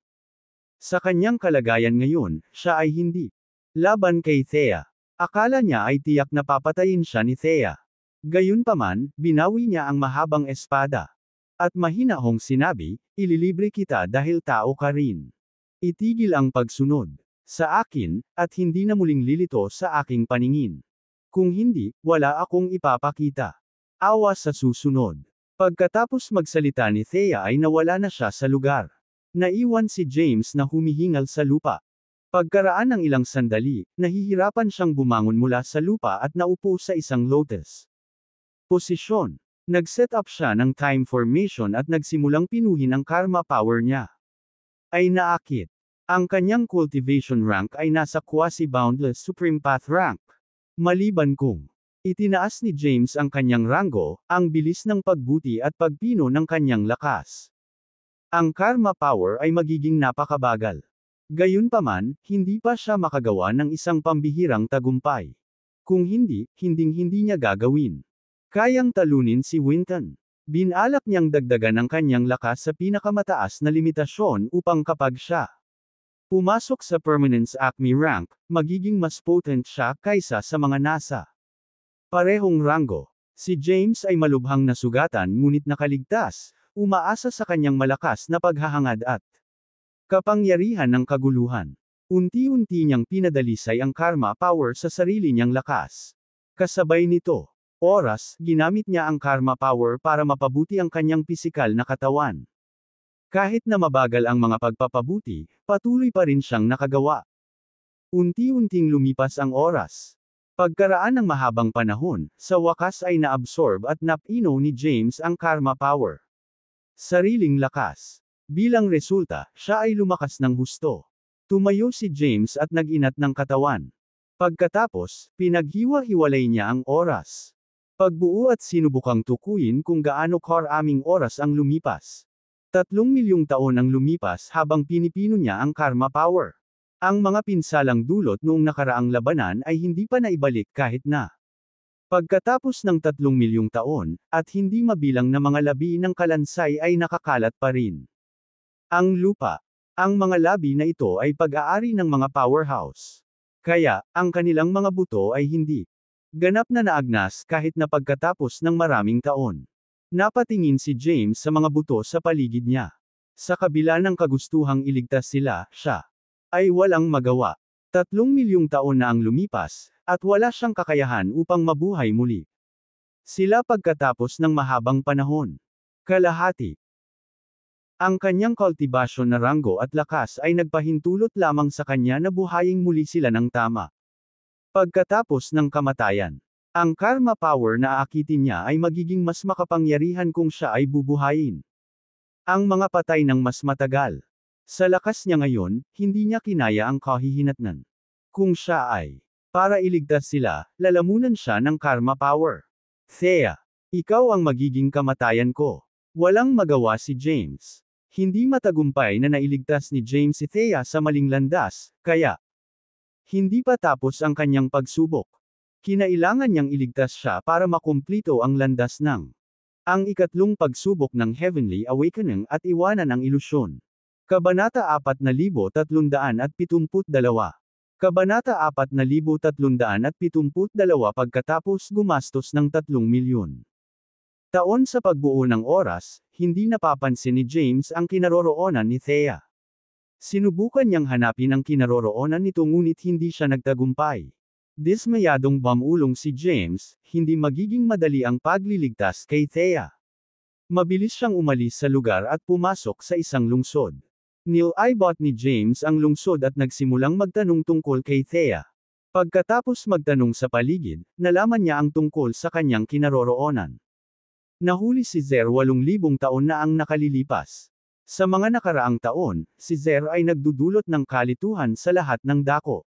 Sa kanyang kalagayan ngayon, siya ay hindi laban kay Thea. Akala niya ay tiyak na papatayin siya ni Thea. Gayunpaman, binawi niya ang mahabang espada. At mahinahong sinabi, ililibre kita dahil tao ka rin. Itigil ang pagsunod sa akin, at hindi na muling lilito sa aking paningin. Kung hindi, wala akong ipapakita. Awa sa susunod. Pagkatapos magsalita ni Thea ay nawala na siya sa lugar. Naiwan si James na humihingal sa lupa. Pagkaraan ng ilang sandali, nahihirapan siyang bumangon mula sa lupa at naupo sa isang lotus posisyon. Nag-set up siya ng time formation at nagsimulang pinuhin ang karma power niya. Ay naakit. Ang kanyang cultivation rank ay nasa quasi-boundless supreme path rank. Maliban kung itinaas ni James ang kanyang ranggo, ang bilis ng pagbuti at pagpino ng kanyang lakas. Ang karma power ay magiging napakabagal. Gayunpaman, hindi pa siya makagawa ng isang pambihirang tagumpay. Kung hindi, hinding-hindi niya gagawin. Kayang talunin si Winton. Binalak niyang dagdagan ang kanyang lakas sa pinakamataas na limitasyon upang kapag siya pumasok sa Permanence Acme rank, magiging mas potent siya kaysa sa mga nasa parehong ranggo. Si James ay malubhang nasugatan ngunit nakaligtas, umaasa sa kanyang malakas na paghahangad at kapangyarihan ng kaguluhan. Unti-unti niyang pinadalisay ang karma power sa sarili niyang lakas. Kasabay nito, ginamit niya ang karma power para mapabuti ang kanyang pisikal na katawan. Kahit na mabagal ang mga pagpapabuti, patuloy pa rin siyang nakagawa. Unti-unting lumipas ang oras. Pagkaraan ng mahabang panahon, sa wakas ay naabsorb at napino ni James ang karma power. Sariling lakas. Bilang resulta, siya ay lumakas ng husto. Tumayo si James at nag-inat ng katawan. Pagkatapos, pinaghiwa-hiwalay niya ang oras. Pagbuo at sinubukang tukuyin kung gaano karaming oras ang lumipas. 3 milyong taon ang lumipas habang pinipino niya ang karma power. Ang mga pinsalang dulot noong nakaraang labanan ay hindi pa naibalik kahit na. Pagkatapos ng 3 milyong taon, at hindi mabilang na mga labi ng kalansay ay nakakalat pa rin. Ang lupa. Ang mga labi na ito ay pag-aari ng mga powerhouse. Kaya, ang kanilang mga buto ay hindi ganap na naagnas kahit na pagkatapos ng maraming taon. Napatingin si James sa mga buto sa paligid niya. Sa kabila ng kagustuhang iligtas sila, siya ay walang magawa. 3 milyong taon na ang lumipas, at wala siyang kakayahan upang mabuhay muli. Sila pagkatapos ng mahabang panahon. Kalahati. Ang kanyang kultibasyon na ranggo at lakas ay nagpahintulot lamang sa kanya na buhayin muli sila ng tama. Pagkatapos ng kamatayan, ang karma power na aakitin niya ay magiging mas makapangyarihan kung siya ay bubuhayin. Ang mga patay ng mas matagal. Sa lakas niya ngayon, hindi niya kinaya ang kahihinatnan. Kung siya ay para iligtas sila, lalamunan siya ng karma power. Thea, ikaw ang magiging kamatayan ko. Walang magawa si James. Hindi matagumpay na nailigtas ni James si Thea sa maling landas, kaya hindi pa tapos ang kanyang pagsubok. Kinailangan niyang iligtas siya para makumplito ang landas ng ang ikatlong pagsubok ng Heavenly Awakening at iwanan ang ilusyon. Kabanata 4372. Kabanata 4372 pagkatapos gumastos ng 3 milyon taon sa pagbuo ng oras, hindi napapansin ni James ang kinaroroonan ni Thea. Sinubukan niyang hanapin ang kinaroroonan nito ngunit hindi siya nagtagumpay. Dismayadong bumulong si James, hindi magiging madali ang pagliligtas kay Thea. Mabilis siyang umalis sa lugar at pumasok sa isang lungsod. Nilibot ni James ang lungsod at nagsimulang magtanong tungkol kay Thea. Pagkatapos magtanong sa paligid, nalaman niya ang tungkol sa kanyang kinaroroonan. Nahuli si Zer 8,000 taon na ang nakalilipas. Sa mga nakaraang taon, si Zer ay nagdudulot ng kalituhan sa lahat ng dako.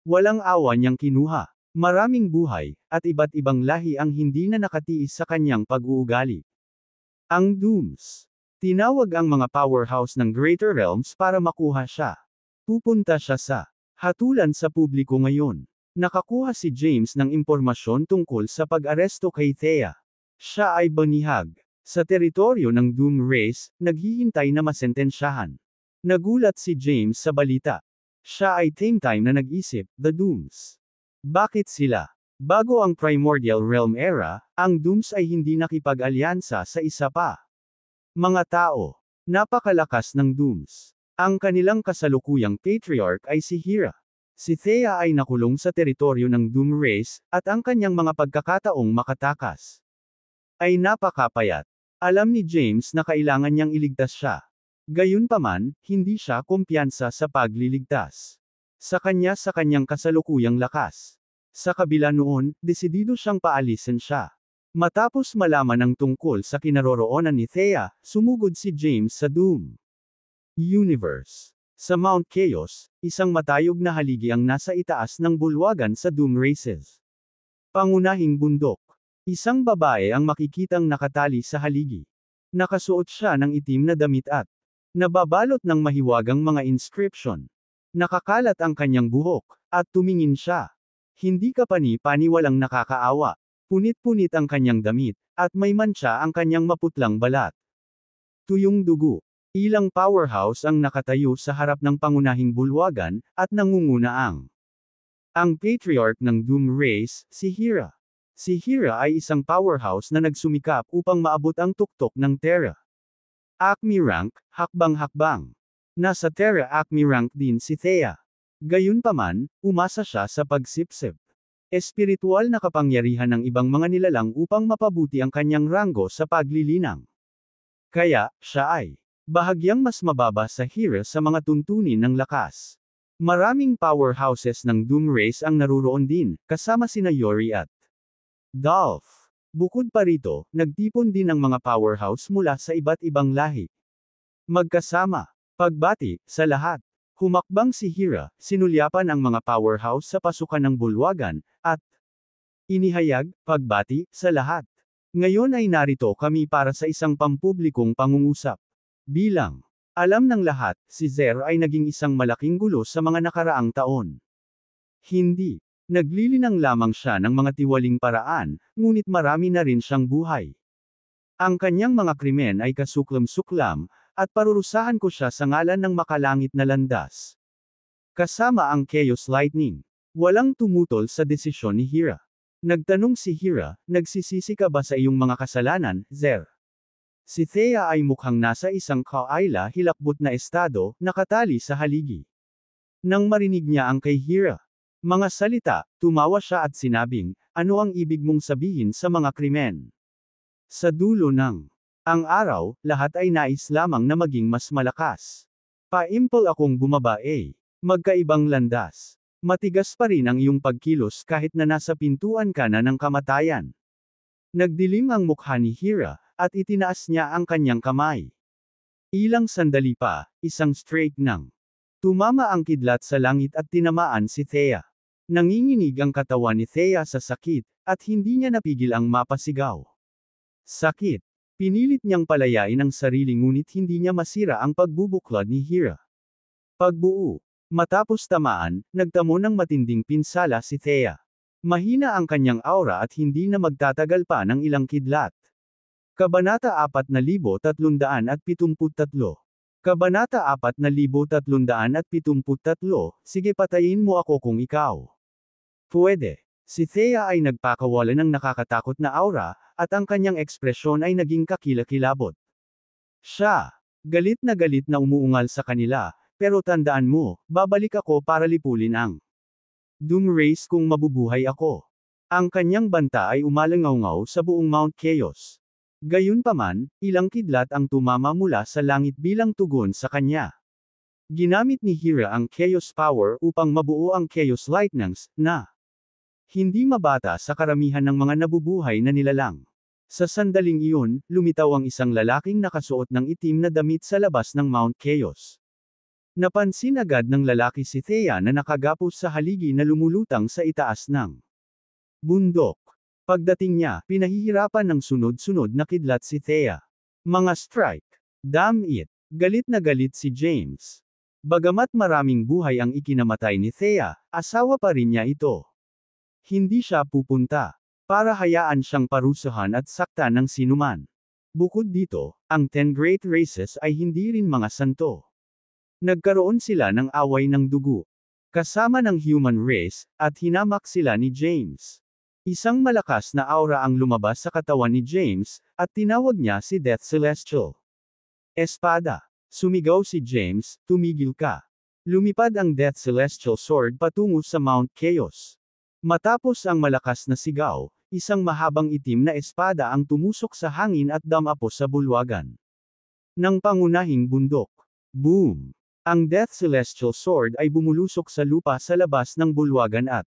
Walang awa niyang kinuha. Maraming buhay, at iba't ibang lahi ang hindi na nakatiis sa kanyang pag-uugali. Ang Dooms. Tinawag ang mga powerhouse ng Greater Realms para makuha siya. Pupunta siya sa hatulan sa publiko ngayon. Nakakuha si James ng impormasyon tungkol sa pag-aresto kay Thea. Siya ay banihag. Sa teritoryo ng Doom Race, naghihintay na masentensyahan. Nagulat si James sa balita. Siya ay same time na nag-isip, The Dooms. Bakit sila? Bago ang Primordial Realm era, ang Dooms ay hindi nakipag-alyansa sa isa pa. Mga tao. Napakalakas ng Dooms. Ang kanilang kasalukuyang patriarch ay si Hera. Si Thea ay nakulong sa teritoryo ng Doom Race, at ang kanyang mga pagkakataong makatakas ay napakapayat. Alam ni James na kailangan niyang iligtas siya. Gayunpaman, hindi siya kumpiyansa sa pagliligtas. Sa kanyang kasalukuyang lakas. Sa kabila noon, desidido siyang paalisin siya. Matapos malaman ang tungkol sa kinaroroonan ni Thea, sumugod si James sa Doom Universe. Sa Mount Chaos, isang matayog na haligi ang nasa itaas ng bulwagan sa Doom Races. Pangunahing bundok. Isang babae ang makikitang nakatali sa haligi. Nakasuot siya ng itim na damit at nababalot ng mahiwagang mga inscription. Nakakalat ang kanyang buhok, at tumingin siya. Hindi ka pani-pani walang nakakaawa. Punit-punit ang kanyang damit, at may mantsa ang kanyang maputlang balat. Tuyong dugo. Ilang powerhouse ang nakatayo sa harap ng pangunahing bulwagan, at nangunguna ang patriarch ng Doom Race, si Hera. Si Hera ay isang powerhouse na nagsumikap upang maabot ang tuktok ng Terra. Acme rank, hakbang-hakbang. Nasa Terra Acme rank din si Thea. Gayunpaman, umasa siya sa pagsipsip. Espiritual na kapangyarihan ng ibang mga nilalang upang mapabuti ang kanyang ranggo sa paglilinang. Kaya, siya ay Bahagyang mas mababa sa Hera sa mga tuntunin ng lakas. Maraming powerhouses ng Doom Race ang naruroon din, kasama sina Yori at Dolph. Bukod pa rito, nagtipon din ang mga powerhouse mula sa iba't ibang lahi. Magkasama. Pagbati, sa lahat. Humakbang si Hera, sinulyapan ang mga powerhouse sa pasukan ng bulwagan, at inihayag, pagbati, sa lahat. Ngayon ay narito kami para sa isang pampublikong pangungusap. Bilang alam ng lahat, si Zer ay naging isang malaking gulo sa mga nakaraang taon. Hindi. Naglilinang lamang siya ng mga tiwaling paraan, ngunit marami na rin siyang buhay. Ang kanyang mga krimen ay kasuklam-suklam, at parurusahan ko siya sa ngalan ng makalangit na landas. Kasama ang Chaos Lightning. Walang tumutol sa desisyon ni Hera. Nagtanong si Hera, nagsisisi ka ba sa iyong mga kasalanan, Zer? Si Thea ay mukhang nasa isang kaayla hilakbot na estado, nakatali sa haligi. Nang marinig niya ang kay Hera, mga salita, tumawa siya at sinabing, ano ang ibig mong sabihin sa mga krimen? Sa dulo ng ang araw, lahat ay nais lamang na maging mas malakas. Paimpol akong bumaba magkaibang landas. Matigas pa rin ang iyong pagkilos kahit na nasa pintuan ka na ng kamatayan. Nagdilim ang mukha ni Hera, at itinaas niya ang kanyang kamay. Ilang sandali pa, isang strike nang tumama ang kidlat sa langit at tinamaan si Thea. Nanginginig ang katawan ni Thea sa sakit, at hindi niya napigil ang mapasigaw. Sakit. Pinilit niyang palayain ang sarili ngunit hindi niya masira ang pagbubuklod ni Hera. Pagbuo. Matapos tamaan, nagtamo ng matinding pinsala si Thea. Mahina ang kanyang aura at hindi na magtatagal pa ng ilang kidlat. Kabanata 4373. Kabanata 4373, sige patayin mo ako kung ikaw. Pwede. Si Thea ay nagpakawala ng nakakatakot na aura, at ang kanyang ekspresyon ay naging kakilakilabot. Siya, galit na umuungal sa kanila, pero tandaan mo, babalik ako para lipulin ang Doom Race kung mabubuhay ako. Ang kanyang banta ay umalangaw-ngaw sa buong Mount Chaos. Gayunpaman, ilang kidlat ang tumama mula sa langit bilang tugon sa kanya. Ginamit ni Hera ang Chaos Power upang mabuo ang Chaos Lightnings, na hindi mabata sa karamihan ng mga nabubuhay na nilalang. Sa sandaling iyon, lumitaw ang isang lalaking nakasuot ng itim na damit sa labas ng Mount Chaos. Napansin agad ng lalaki si Thea na nakagapos sa haligi na lumulutang sa itaas ng bundok. Pagdating niya, pinahihirapan ng sunod-sunod na kidlat si Thea. Mga strike. Damn it. Galit na galit si James. Bagamat maraming buhay ang ikinamatay ni Thea, asawa pa rin niya ito. Hindi siya pupunta para hayaan siyang parusahan at saktan ng sinuman. Bukod dito, ang 10 Great Races ay hindi rin mga santo. Nagkaroon sila ng away ng dugo. Kasama ng human race, at hinamak sila ni James. Isang malakas na aura ang lumabas sa katawan ni James, at tinawag niya si Death Celestial. Espada. Sumigaw si James, tumigil ka. Lumipad ang Death Celestial Sword patungo sa Mount Chaos. Matapos ang malakas na sigaw, isang mahabang itim na espada ang tumusok sa hangin at damapo sa bulwagan ng pangunahing bundok. Boom! Ang Death Celestial Sword ay bumulusok sa lupa sa labas ng bulwagan at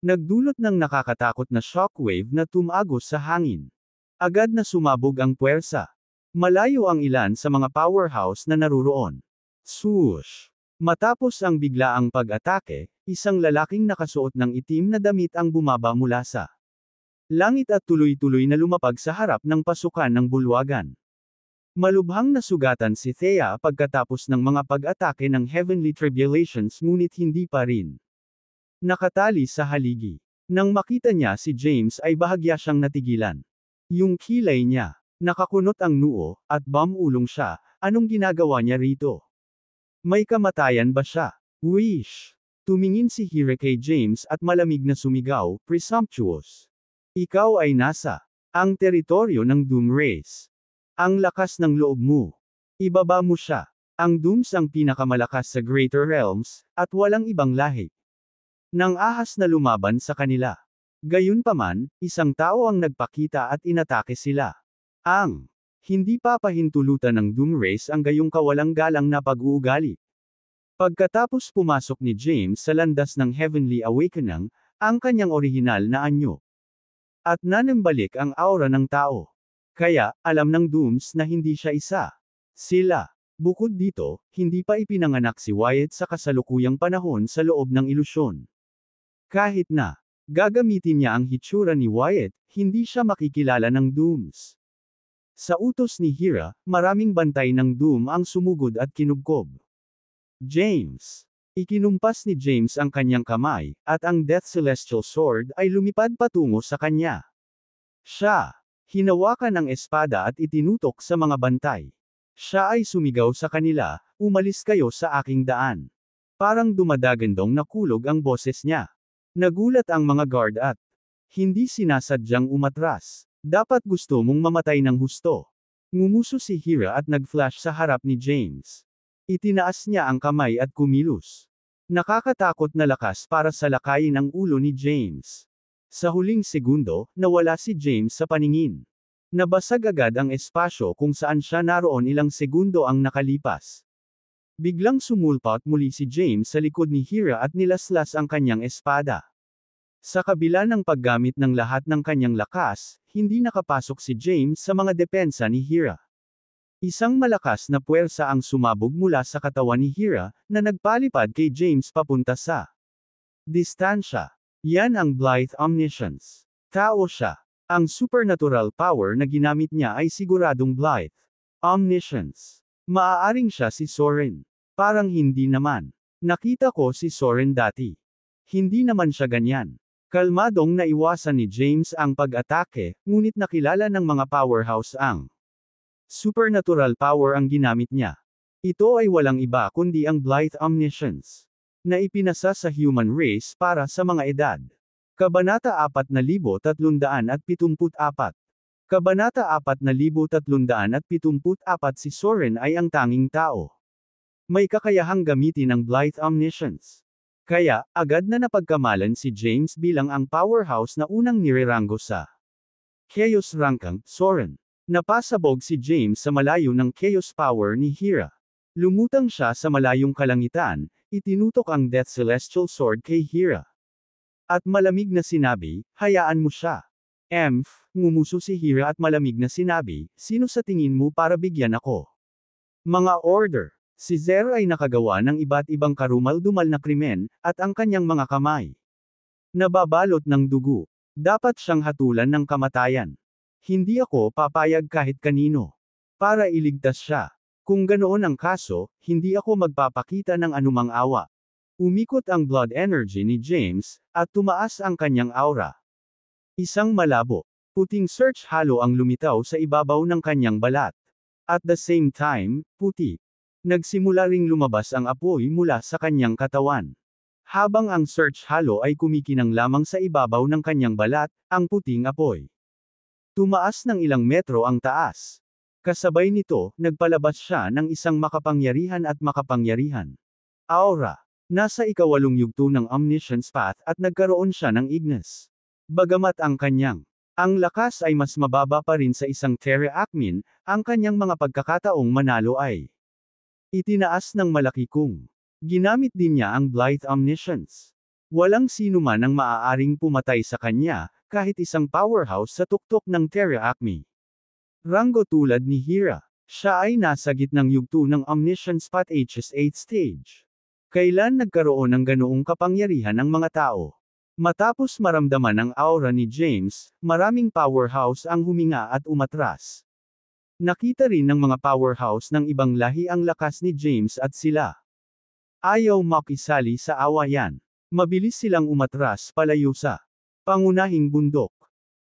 nagdulot ng nakakatakot na shockwave na tumagos sa hangin. Agad na sumabog ang puwersa. Malayo ang ilan sa mga powerhouse na naruroon. Swoosh! Matapos ang biglaang pag-atake, isang lalaking nakasuot ng itim na damit ang bumaba mula sa langit at tuloy-tuloy na lumapag sa harap ng pasukan ng bulwagan. Malubhang nasugatan si Thea pagkatapos ng mga pag-atake ng Heavenly Tribulations ngunit hindi pa rin nakatali sa haligi. Nang makita niya si James ay bahagya siyang natigilan. Yung kilay niya, nakakunot ang noo, at bumulong siya, anong ginagawa niya rito? May kamatayan ba siya? Wish! Tumingin si Hera kay James at malamig na sumigaw, presumptuous. Ikaw ay nasa ang teritoryo ng Doom Race. Ang lakas ng loob mo. Ibaba mo siya. Ang Dooms ang pinakamalakas sa Greater Realms, at walang ibang lahi nang ahas na lumaban sa kanila. Gayunpaman, isang tao ang nagpakita at inatake sila. Ang Hindi papahintulutan ng Doomrace ang gayong kawalang galang na pag-uugali. Pagkatapos pumasok ni James sa landas ng Heavenly Awakening, ang kanyang orihinal na anyo. At nanambalik ang aura ng tao. Kaya, alam ng Dooms na hindi siya isa. Sila. Bukod dito, hindi pa ipinanganak si Wyatt sa kasalukuyang panahon sa loob ng ilusyon. Kahit na, gagamitin niya ang hitsura ni Wyatt, hindi siya makikilala ng Dooms. Sa utos ni Hera, maraming bantay ng Doom ang sumugod at kinubkob. James. Ikinumpas ni James ang kanyang kamay, at ang Death Celestial Sword ay lumipad patungo sa kanya. Siya. Hinawakan ang espada at itinutok sa mga bantay. Siya ay sumigaw sa kanila, "Umalis kayo sa aking daan." Parang dumadagandong na kulog ang boses niya. Nagulat ang mga guard at hindi sinasadyang umatras. Dapat gusto mong mamatay ng husto. Ngumuso si Hera at nag-flash sa harap ni James. Itinaas niya ang kamay at kumilos. Nakakatakot na lakas para salakayin ang ulo ni James. Sa huling segundo, nawala si James sa paningin. Nabasag agad ang espasyo kung saan siya naroon ilang segundo ang nakalipas. Biglang sumulpot muli si James sa likod ni Hera at nilaslas ang kanyang espada. Sa kabila ng paggamit ng lahat ng kanyang lakas, hindi nakapasok si James sa mga depensa ni Hera. Isang malakas na puwersa ang sumabog mula sa katawan ni Hera, na nagpalipad kay James papunta sa distansya. Yan ang Blithe Omniscience. Tao siya. Ang supernatural power na ginamit niya ay siguradong Blithe Omniscience. Maaaring siya si Soren. Parang hindi naman. Nakita ko si Soren dati. Hindi naman siya ganyan. Kalmadong naiwasan ni James ang pag-atake, ngunit nakilala ng mga powerhouse ang supernatural power ang ginamit niya. Ito ay walang iba kundi ang Blithe Omniscience, na ipinasa sa human race para sa mga edad. Kabanata 4374. Kabanata 4374. Si Soren ay ang tanging tao. May kakayahang gamitin ang Blithe Omniscience. Kaya, agad na napagkamalan si James bilang ang powerhouse na unang nireranggo sa Chaos Rankang, Soren. Napasabog si James sa malayo ng Chaos Power ni Hera. Lumutang siya sa malayong kalangitan, itinutok ang Death Celestial Sword kay Hera. At malamig na sinabi, "Hayaan mo siya." Ngumuso si Hera at malamig na sinabi, "Sino sa tingin mo para bigyan ako?" Mga order. Si Zero ay nakagawa ng iba't ibang karumal-dumal na krimen, at ang kanyang mga kamay nababalot ng dugo. Dapat siyang hatulan ng kamatayan. Hindi ako papayag kahit kanino. Para iligtas siya. Kung ganoon ang kaso, hindi ako magpapakita ng anumang awa. Umikot ang blood energy ni James, at tumaas ang kanyang aura. Isang malabo, puting search halo ang lumitaw sa ibabaw ng kanyang balat. At the same time, puti. Nagsimula ring lumabas ang apoy mula sa kanyang katawan. Habang ang search halo ay kumikinang lamang sa ibabaw ng kanyang balat, ang puting apoy tumaas ng ilang metro ang taas. Kasabay nito, nagpalabas siya ng isang makapangyarihan at makapangyarihan aura. Nasa ikawalong yugto ng Omniscience Path at nagkaroon siya ng Ignis. Bagamat ang lakas ay mas mababa pa rin sa isang Terra Akmin, ang kanyang mga pagkakataong manalo ay itinaas ng malaki kung ginamit din niya ang Blithe Omniscience. Walang sino man ang maaaring pumatay sa kanya, kahit isang powerhouse sa tuktok ng Terra Akmi. Ranggo tulad ni Hera. Siya ay nasa gitnang yugto ng Omniscience Path H's 8th stage. Kailan nagkaroon ng ganoong kapangyarihan ng mga tao? Matapos maramdaman ang aura ni James, maraming powerhouse ang huminga at umatras. Nakita rin ng mga powerhouse ng ibang lahi ang lakas ni James at sila ayaw makisali sa awayan. Mabilis silang umatras palayo sa pangunahing bundok.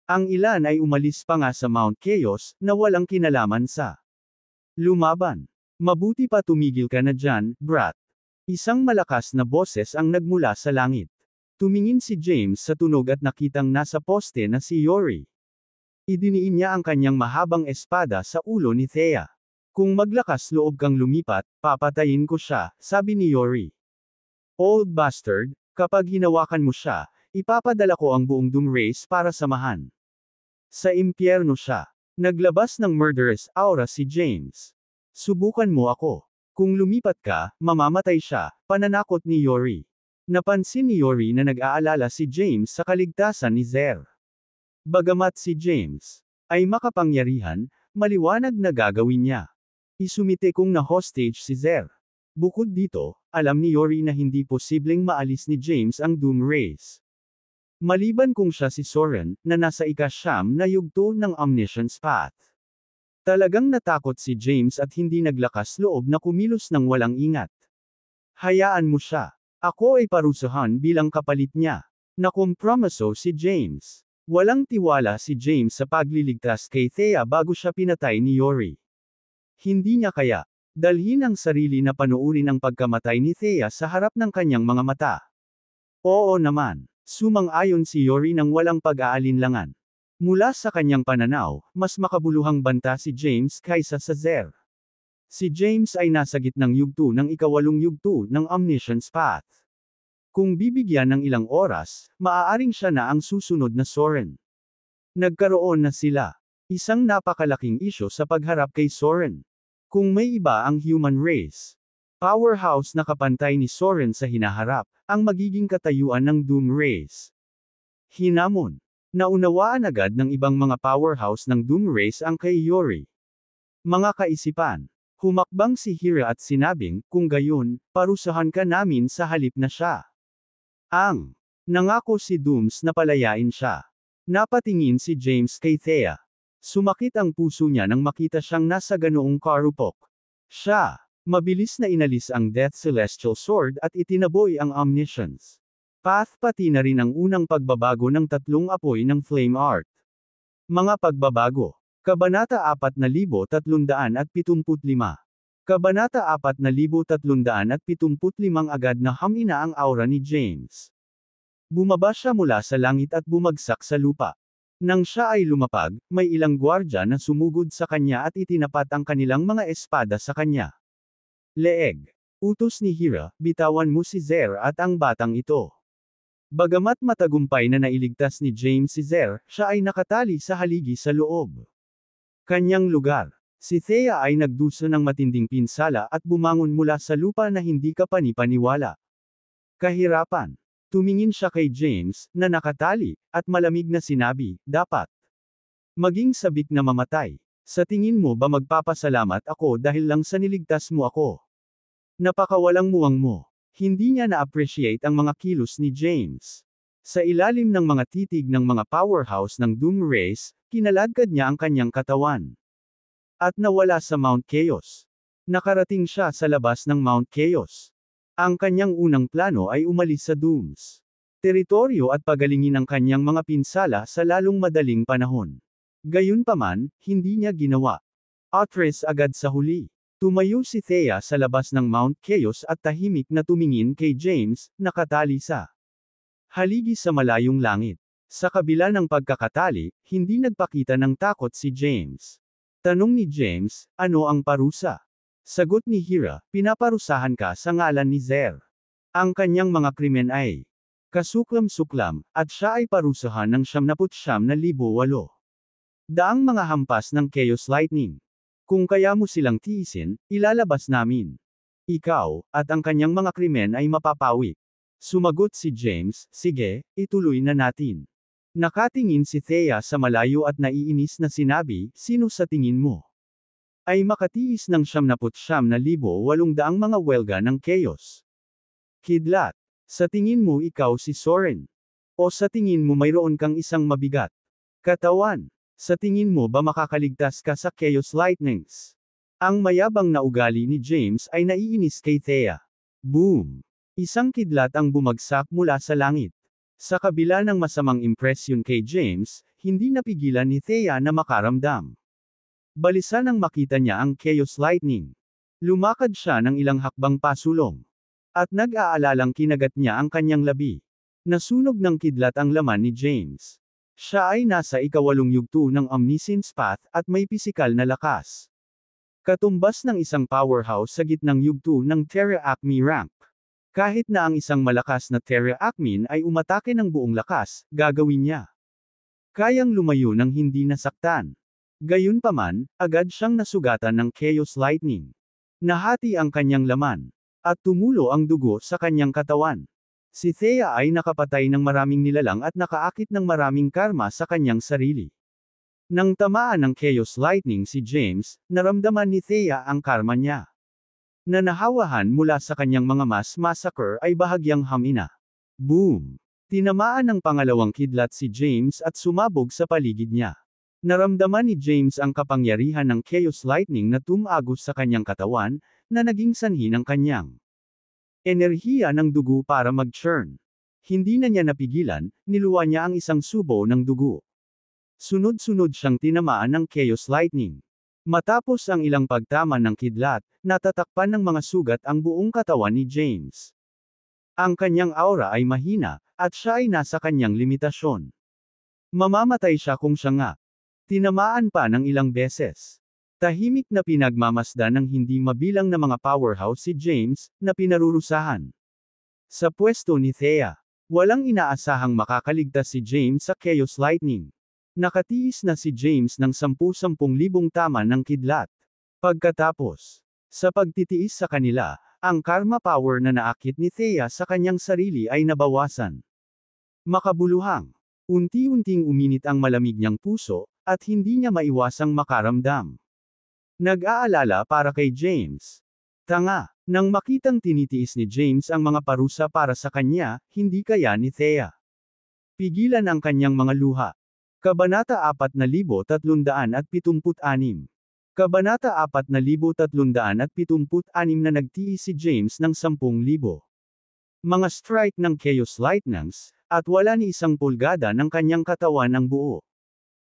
Ang ilan ay umalis pa nga sa Mount Chaos, na walang kinalaman sa lumaban. Mabuti pa tumigil ka na dyan, brat. Isang malakas na boses ang nagmula sa langit. Tumingin si James sa tunog at nakitang nasa poste na si Yori. Idiniin niya ang kanyang mahabang espada sa ulo ni Thea. "Kung maglakas loob kang lumipat, papatayin ko siya," sabi ni Yori. "Old bastard, kapag hinawakan mo siya, ipapadala ko ang buong Doom Race para samahan sa impyerno siya." Naglabas ng murderous aura si James. Subukan mo ako. Kung lumipat ka, mamamatay siya, pananakot ni Yori. Napansin ni Yori na nag-aalala si James sa kaligtasan ni Zer. Bagamat si James ay makapangyarihan, maliwanag na gagawin niya. Isumite kung na-hostage si Zer. Bukod dito, alam ni Yori na hindi posibleng maalis ni James ang Doom Rays. Maliban kung siya si Soren, na nasa ika-9 na yugto ng Omniscience Path. Talagang natakot si James at hindi naglakas loob na kumilos ng walang ingat. Hayaan mo siya. Ako ay parusahan bilang kapalit niya. Nakompromiso si James. Walang tiwala si James sa pagliligtas kay Thea bago siya pinatay ni Yori. Hindi niya kaya dalhin ang sarili na panuurin ang pagkamatay ni Thea sa harap ng kanyang mga mata. Oo naman. Sumang-ayon si Yori nang walang pag-aalinlangan. Mula sa kanyang pananaw, mas makabuluhang banta si James kaysa sa Zer. Si James ay nasa gitnang yugto ng ika-8 yugto ng Omniscience Path. Kung bibigyan ng ilang oras, maaaring siya na ang susunod na Soren. Nagkaroon na sila. Isang napakalaking isyo sa pagharap kay Soren. Kung may iba ang human race, powerhouse na kapantay ni Soren sa hinaharap, ang magiging katayuan ng Doom Race. Hinamon. Naunawaan agad ng ibang mga powerhouse ng Doom Race ang kay Yori. Mga kaisipan. Humakbang si Hira at sinabing, kung gayon, parusahan ka namin sa halip na siya. Nangako si Dooms na palayain siya. Napatingin si James kay Thea. Sumakit ang puso niya nang makita siyang nasa ganoong karupok. Siya. Mabilis na inalis ang Death Celestial Sword at itinaboy ang Omniscience Path pati na rin ang unang pagbabago ng 3 apoy ng Flame Art. Mga pagbabago. Kabanata 4375. Kabanata 4375 agad na hamina ang aura ni James. Bumaba siya mula sa langit at bumagsak sa lupa. Nang siya ay lumapag, may ilang gwardya na sumugod sa kanya at itinapat ang kanilang mga espada sa kanya. Leeg. Utos ni Hira, bitawan mo si Zer at ang batang ito. Bagamat matagumpay na nailigtas ni James si Zer, siya ay nakatali sa haligi sa loob. Kanyang lugar. Si Thea ay nagdusa ng matinding pinsala at bumangon mula sa lupa na hindi kapanipaniwala. Kahirapan. Tumingin siya kay James, na nakatali, at malamig na sinabi, dapat maging sabik na mamatay. Sa tingin mo ba magpapasalamat ako dahil lang sa niligtas mo ako? Napakawalang muwang mo. Hindi niya na-appreciate ang mga kilos ni James. Sa ilalim ng mga titig ng mga powerhouse ng Doom Race, kinaladkad niya ang kanyang katawan. At nawala sa Mount Chaos. Nakarating siya sa labas ng Mount Chaos. Ang kanyang unang plano ay umalis sa Dooms teritoryo at pagalingin ang kanyang mga pinsala sa lalong madaling panahon. Gayunpaman, hindi niya ginawa. Atris agad sa huli. Tumayo si Thea sa labas ng Mount Chaos at tahimik na tumingin kay James, nakatali sa haligi sa malayong langit. Sa kabila ng pagkakatali, hindi nagpakita ng takot si James. Tanong ni James, ano ang parusa? Sagot ni Hira, pinaparusahan ka sa ngalan ni Zer. Ang kanyang mga krimen ay kasuklam-suklam, at siya ay parusahan ng 79,800. Daang mga hampas ng Chaos Lightning. Kung kaya mo silang tiisin, ilalabas namin. Ikaw, at ang kanyang mga krimen ay mapapawi. Sumagot si James, sige, ituloy na natin. Nakatingin si Thea sa malayo at naiinis na sinabi, sino sa tingin mo ay makatiis ng 79,800 mga welga ng Chaos? Kidlat. Sa tingin mo ikaw si Soren? O sa tingin mo mayroon kang isang mabigat katawan? Sa tingin mo ba makakaligtas ka sa Chaos Lightnings? Ang mayabang na ugali ni James ay naiinis kay Thea. Boom! Isang kidlat ang bumagsak mula sa langit. Sa kabila ng masamang impresyon kay James, hindi napigilan ni Thea na makaramdam. Balisa nang makita niya ang Chaos Lightning. Lumakad siya ng ilang hakbang pasulong. At nag-aalalang kinagat niya ang kanyang labi. Nasunog ng kidlat ang laman ni James. Siya ay nasa ika-8 yugto ng Omniscience Path at may pisikal na lakas. Katumbas ng isang powerhouse sa gitnang yugto ng Terra Acme rank. Kahit na ang isang malakas na Terra Acme ay umatake ng buong lakas, gagawin niya. Kayang lumayo ng hindi nasaktan. Gayunpaman, agad siyang nasugatan ng Chaos Lightning. Nahati ang kanyang laman, at tumulo ang dugo sa kanyang katawan. Si Thea ay nakapatay ng maraming nilalang at nakaakit ng maraming karma sa kanyang sarili. Nang tamaan ng Chaos Lightning si James, naramdaman ni Thea ang karma niya. Nanahawahan mula sa kanyang mga mass massacre ay bahagyang hamina. Boom! Tinamaan ng pangalawang kidlat si James at sumabog sa paligid niya. Naramdaman ni James ang kapangyarihan ng Chaos Lightning na tumagos sa kanyang katawan, na naging sanhi ng kanyang enerhiya ng dugo para mag-churn. Hindi na niya napigilan, niluwa niya ang isang subo ng dugo. Sunod-sunod siyang tinamaan ng Chaos Lightning. Matapos ang ilang pagtama ng kidlat, natatakpan ng mga sugat ang buong katawan ni James. Ang kanyang aura ay mahina, at siya ay nasa kanyang limitasyon. Mamamatay siya kung siya nga. Tinamaan pa ng ilang beses. Tahimik na pinagmamasdan ng hindi mabilang na mga powerhouse si James, na pinarurusahan. Sa pwesto ni Thea, walang inaasahang makakaligtas si James sa Chaos Lightning. Nakatiis na si James ng 10,000 tama ng kidlat. Pagkatapos, sa pagtitiis sa kanila, ang karma power na naakit ni Thea sa kanyang sarili ay nabawasan. Makabuluhang, unti-unting uminit ang malamig niyang puso, at hindi niya maiwasang makaramdam. Nag-aalala para kay James. Tanga, nang makitang tinitiis ni James ang mga parusa para sa kanya, hindi kaya ni Thea. Pigilan ang kanyang mga luha. Kabanata 4376. Kabanata 4376 na nagtiis si James ng 10,000. Mga strike ng Chaos Lightnings, at wala ni isang pulgada ng kanyang katawan ang buo.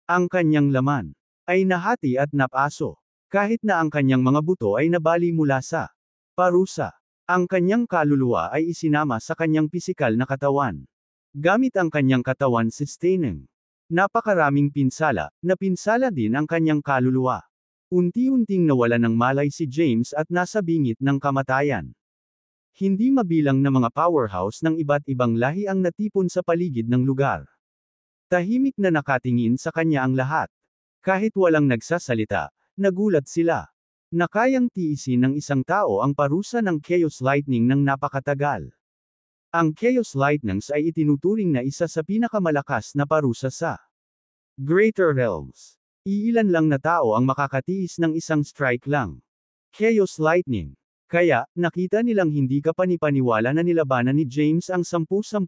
Ang kanyang laman ay nahati at napaso, kahit na ang kanyang mga buto ay nabali mula sa parusa. Ang kanyang kaluluwa ay isinama sa kanyang pisikal na katawan. Gamit ang kanyang katawan sustaining napakaraming pinsala, napinsala din ang kanyang kaluluwa. Unti-unting nawala ng malay si James at nasa bingit ng kamatayan. Hindi mabilang na mga powerhouse ng iba't ibang lahi ang natipon sa paligid ng lugar. Tahimik na nakatingin sa kanya ang lahat. Kahit walang nagsasalita, nagulat sila. Na kayang tiisin ng isang tao ang parusa ng Chaos Lightning ng napakatagal. Ang Chaos Lightnings ay itinuturing na isa sa pinakamalakas na parusa sa Greater Realms. Iilan lang na tao ang makakatiis ng isang strike lang. Chaos Lightning. Kaya, nakita nilang hindi kapanipaniwala na nilabanan ni James ang 10,000.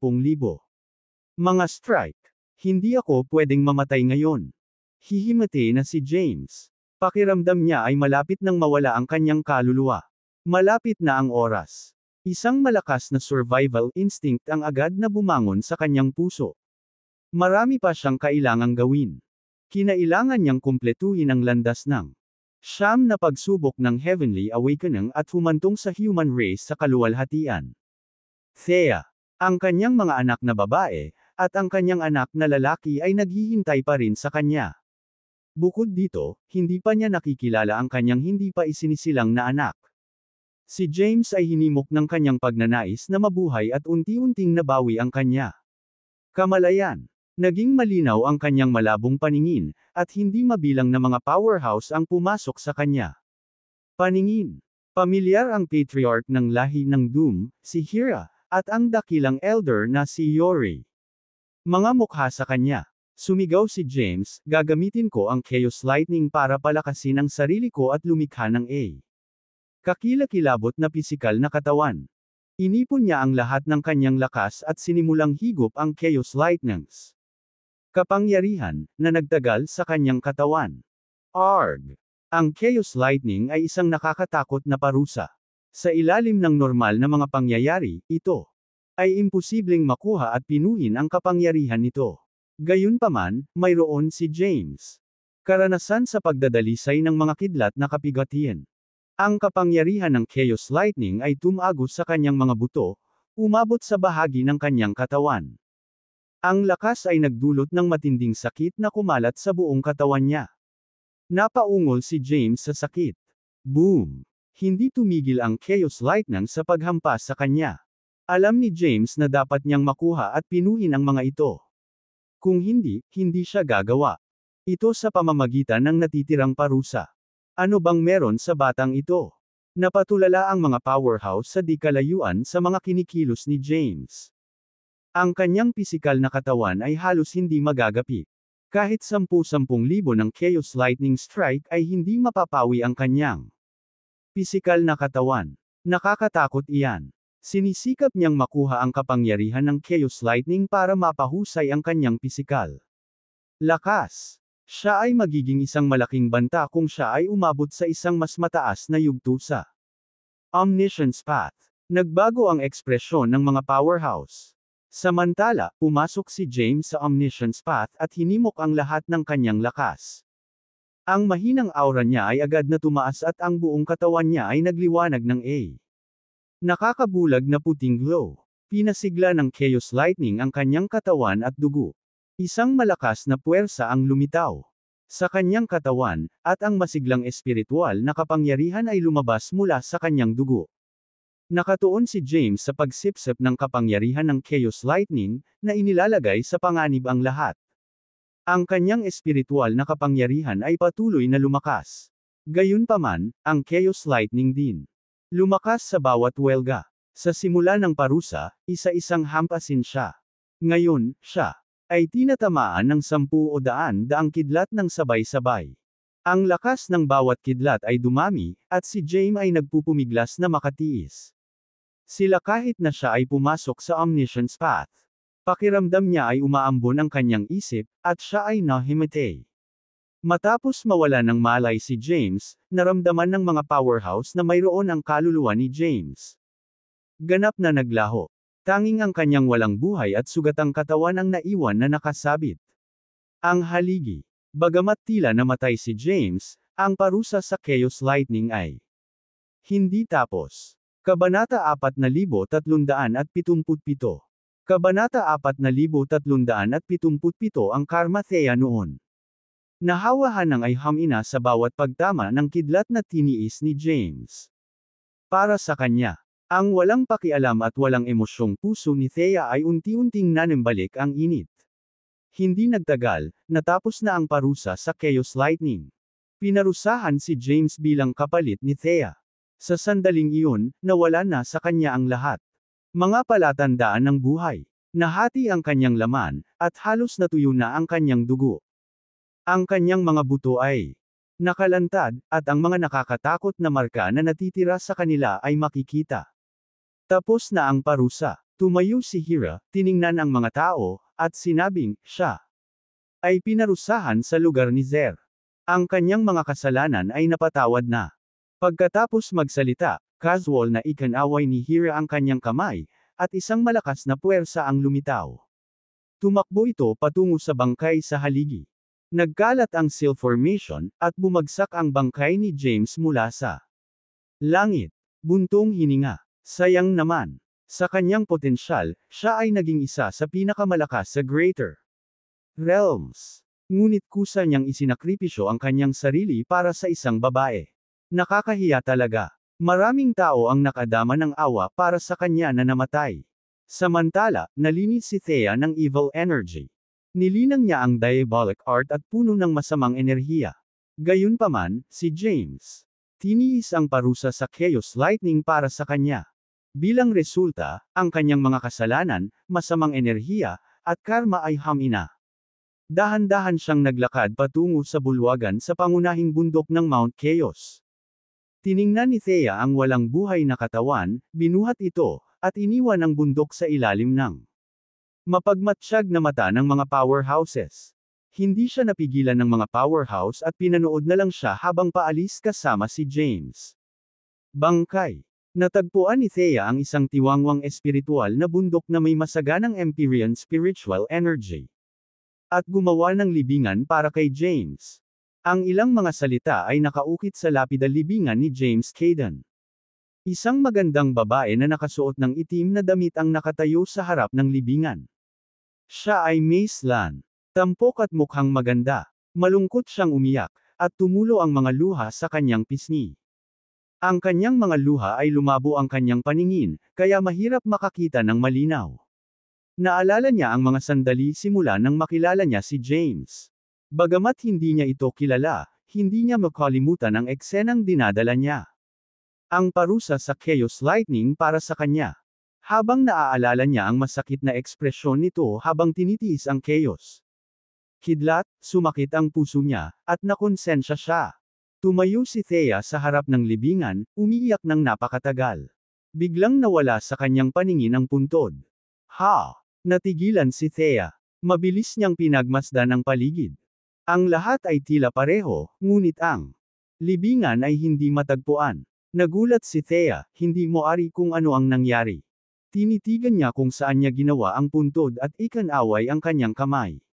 Mga strike. Hindi ako pwedeng mamatay ngayon. Hihimati na si James. Pakiramdam niya ay malapit nang mawala ang kanyang kaluluwa. Malapit na ang oras. Isang malakas na survival instinct ang agad na bumangon sa kanyang puso. Marami pa siyang kailangang gawin. Kinailangan niyang kumpletuhin ang landas ng siyam na pagsubok ng Heavenly Awakening at humantong sa human race sa kaluwalhatian. Thea, ang kanyang mga anak na babae, at ang kanyang anak na lalaki ay naghihintay pa rin sa kanya. Bukod dito, hindi pa niya nakikilala ang kanyang hindi pa isinisilang na anak. Si James ay hinimok ng kanyang pagnanais na mabuhay at unti-unting nabawi ang kanya kamalayan. Naging malinaw ang kanyang malabong paningin, at hindi mabilang na mga powerhouse ang pumasok sa kanya. Paningin. Pamilyar ang patriarch ng lahi ng Doom, si Hira, at ang dakilang elder na si Yori. Mga mukha sa kanya. Sumigaw si James, gagamitin ko ang Chaos Lightning para palakasin ang sarili ko at lumikha ng kakilakilabot na pisikal na katawan. Inipon niya ang lahat ng kanyang lakas at sinimulang higop ang Chaos Lightnings. Kapangyarihan, na nagtagal sa kanyang katawan. Arg! Ang Chaos Lightning ay isang nakakatakot na parusa. Sa ilalim ng normal na mga pangyayari, ito ay imposibleng makuha at pinuhin ang kapangyarihan nito. Gayunpaman, mayroon si James. Karanasan sa pagdadalisay ng mga kidlat na kapigatian. Ang kapangyarihan ng Chaos Lightning ay tumagos sa kanyang mga buto, umabot sa bahagi ng kanyang katawan. Ang lakas ay nagdulot ng matinding sakit na kumalat sa buong katawan niya. Napaungol si James sa sakit. Boom! Hindi tumigil ang Chaos Lightning sa paghampas sa kanya. Alam ni James na dapat niyang makuha at pinuhin ang mga ito. Kung hindi, hindi siya gagawa. Ito sa pamamagitan ng natitirang parusa. Ano bang meron sa batang ito? Napatulala ang mga powerhouse sa di kalayuan sa mga kinikilos ni James. Ang kanyang pisikal na katawan ay halos hindi magagapi. Kahit 10,000 ng Chaos Lightning Strike ay hindi mapapawi ang kanyang pisikal na katawan. Nakakatakot iyan. Sinisikap niyang makuha ang kapangyarihan ng Chaos Lightning para mapahusay ang kanyang pisikal lakas. Siya ay magiging isang malaking banta kung siya ay umabot sa isang mas mataas na yugto sa Omniscience Path. Nagbago ang ekspresyon ng mga powerhouse. Samantala, pumasok si James sa Omniscience Path at hinimok ang lahat ng kanyang lakas. Ang mahinang aura niya ay agad na tumaas at ang buong katawan niya ay nagliwanag ng nakakabulag na puting glow. Pinasigla ng Chaos Lightning ang kanyang katawan at dugo. Isang malakas na puwersa ang lumitaw sa kanyang katawan, at ang masiglang espiritual na kapangyarihan ay lumabas mula sa kanyang dugo. Nakatuon si James sa pagsipsip ng kapangyarihan ng Chaos Lightning, na inilalagay sa panganib ang lahat. Ang kanyang espiritual na kapangyarihan ay patuloy na lumakas. Gayunpaman, ang Chaos Lightning din lumakas sa bawat welga. Sa simula ng parusa, isa-isang hampasin siya. Ngayon, siya ay tinatamaan ng 10 o daang kidlat ng sabay-sabay. Ang lakas ng bawat kidlat ay dumami, at si James ay nagpupumiglas na makatiis sila kahit na siya ay pumasok sa Omniscience Path. Pakiramdam niya ay umaambon ang kanyang isip, at siya ay nahimatay. Matapos mawala ng malay si James, naramdaman ng mga powerhouse na mayroon ang kaluluwa ni James. Ganap na naglaho. Tanging ang kanyang walang buhay at sugatang katawan ang naiwan na nakasabit. Ang haligi. Bagamat tila namatay si James, ang parusa sa Chaos Lightning ay hindi tapos. Kabanata 4377. Kabanata 4377 ang Karma Thea noon. Nahawahan ng Ayhamina sa bawat pagtama ng kidlat na tiniis ni James. Para sa kanya, ang walang pakialam at walang emosyong puso ni Thea ay unti-unting nanembalik ang init. Hindi nagtagal, natapos na ang parusa sa Chaos Lightning. Pinarusahan si James bilang kapalit ni Thea. Sa sandaling iyon, nawala na sa kanya ang lahat. Mga palatandaan ng buhay. Nahati ang kanyang laman, at halos natuyo na ang kanyang dugo. Ang kanyang mga buto ay nakalantad, at ang mga nakakatakot na marka na natitira sa kanila ay makikita. Tapos na ang parusa. Tumayo si Hira, tiningnan ang mga tao, at sinabing, siya ay pinarusahan sa lugar ni Zer. Ang kanyang mga kasalanan ay napatawad na. Pagkatapos magsalita, casual na ikanaway ni Hira ang kanyang kamay, at isang malakas na puwersa ang lumitaw. Tumakbo ito patungo sa bangkay sa haligi. Nagkalat ang seal formation, at bumagsak ang bangkay ni James mula sa langit. Buntong hininga. Sayang naman. Sa kanyang potensyal, siya ay naging isa sa pinakamalakas sa Greater Realms. Ngunit kusa niyang isinakripisyo ang kanyang sarili para sa isang babae. Nakakahiya talaga. Maraming tao ang nakadama ng awa para sa kanya na namatay. Samantala, nalinis si Thea ng evil energy. Nilinang niya ang diabolic art at puno ng masamang enerhiya. Gayunpaman, si James tiniis ang parusa sa Chaos Lightning para sa kanya. Bilang resulta, ang kanyang mga kasalanan, masamang enerhiya, at karma ay hamina. Dahan-dahan siyang naglakad patungo sa bulwagan sa pangunahing bundok ng Mount Chaos. Tiningnan ni Thea ang walang buhay na katawan, binuhat ito, at iniwan ang bundok sa ilalim ng mapagmatsyag na mata ng mga powerhouses. Hindi siya napigilan ng mga powerhouse at pinanood na lang siya habang paalis kasama si James. Bangkay. Natagpuan ni Thea ang isang tiwangwang espiritual na bundok na may masaganang Empyrean spiritual energy. At gumawa ng libingan para kay James. Ang ilang mga salita ay nakaukit sa lapida libingan ni James Caden. Isang magandang babae na nakasuot ng itim na damit ang nakatayo sa harap ng libingan. Siya ay Mace Lan. Tampok at mukhang maganda. Malungkot siyang umiyak, at tumulo ang mga luha sa kanyang pisngi. Ang kanyang mga luha ay lumabo ang kanyang paningin, kaya mahirap makakita ng malinaw. Naalala niya ang mga sandali simula nang makilala niya si James. Bagamat hindi niya ito kilala, hindi niya makalimutan ang eksenang dinadala niya. Ang parusa sa Chaos Lightning para sa kanya. Habang naaalala niya ang masakit na ekspresyon nito habang tinitiis ang chaos. Kidlat, sumakit ang puso niya, at nakonsensya siya. Tumayo si Thea sa harap ng libingan, umiiyak ng napakatagal. Biglang nawala sa kanyang paningin ang puntod. Ha! Natigilan si Thea. Mabilis niyang pinagmasdan ang paligid. Ang lahat ay tila pareho, ngunit ang libingan ay hindi matagpuan. Nagulat si Thea, hindi mo ari kung ano ang nangyari. Tinitigan niya kung saan niya ginawa ang puntod at ikanaway ang kanyang kamay.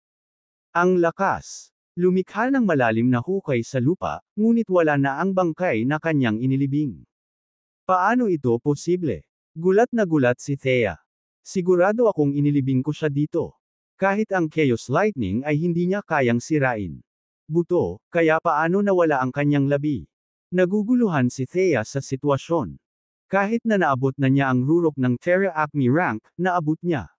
Ang lakas. Lumikha ng malalim na hukay sa lupa, ngunit wala na ang bangkay na kanyang inilibing. Paano ito posible? Gulat na gulat si Thea. Sigurado akong inilibing ko siya dito. Kahit ang Chaos Lightning ay hindi niya kayang sirain. Buto, kaya paano nawala ang kanyang labi? Naguguluhan si Thea sa sitwasyon. Kahit na naabot na niya ang rurok ng Terra Acme rank, naabot niya.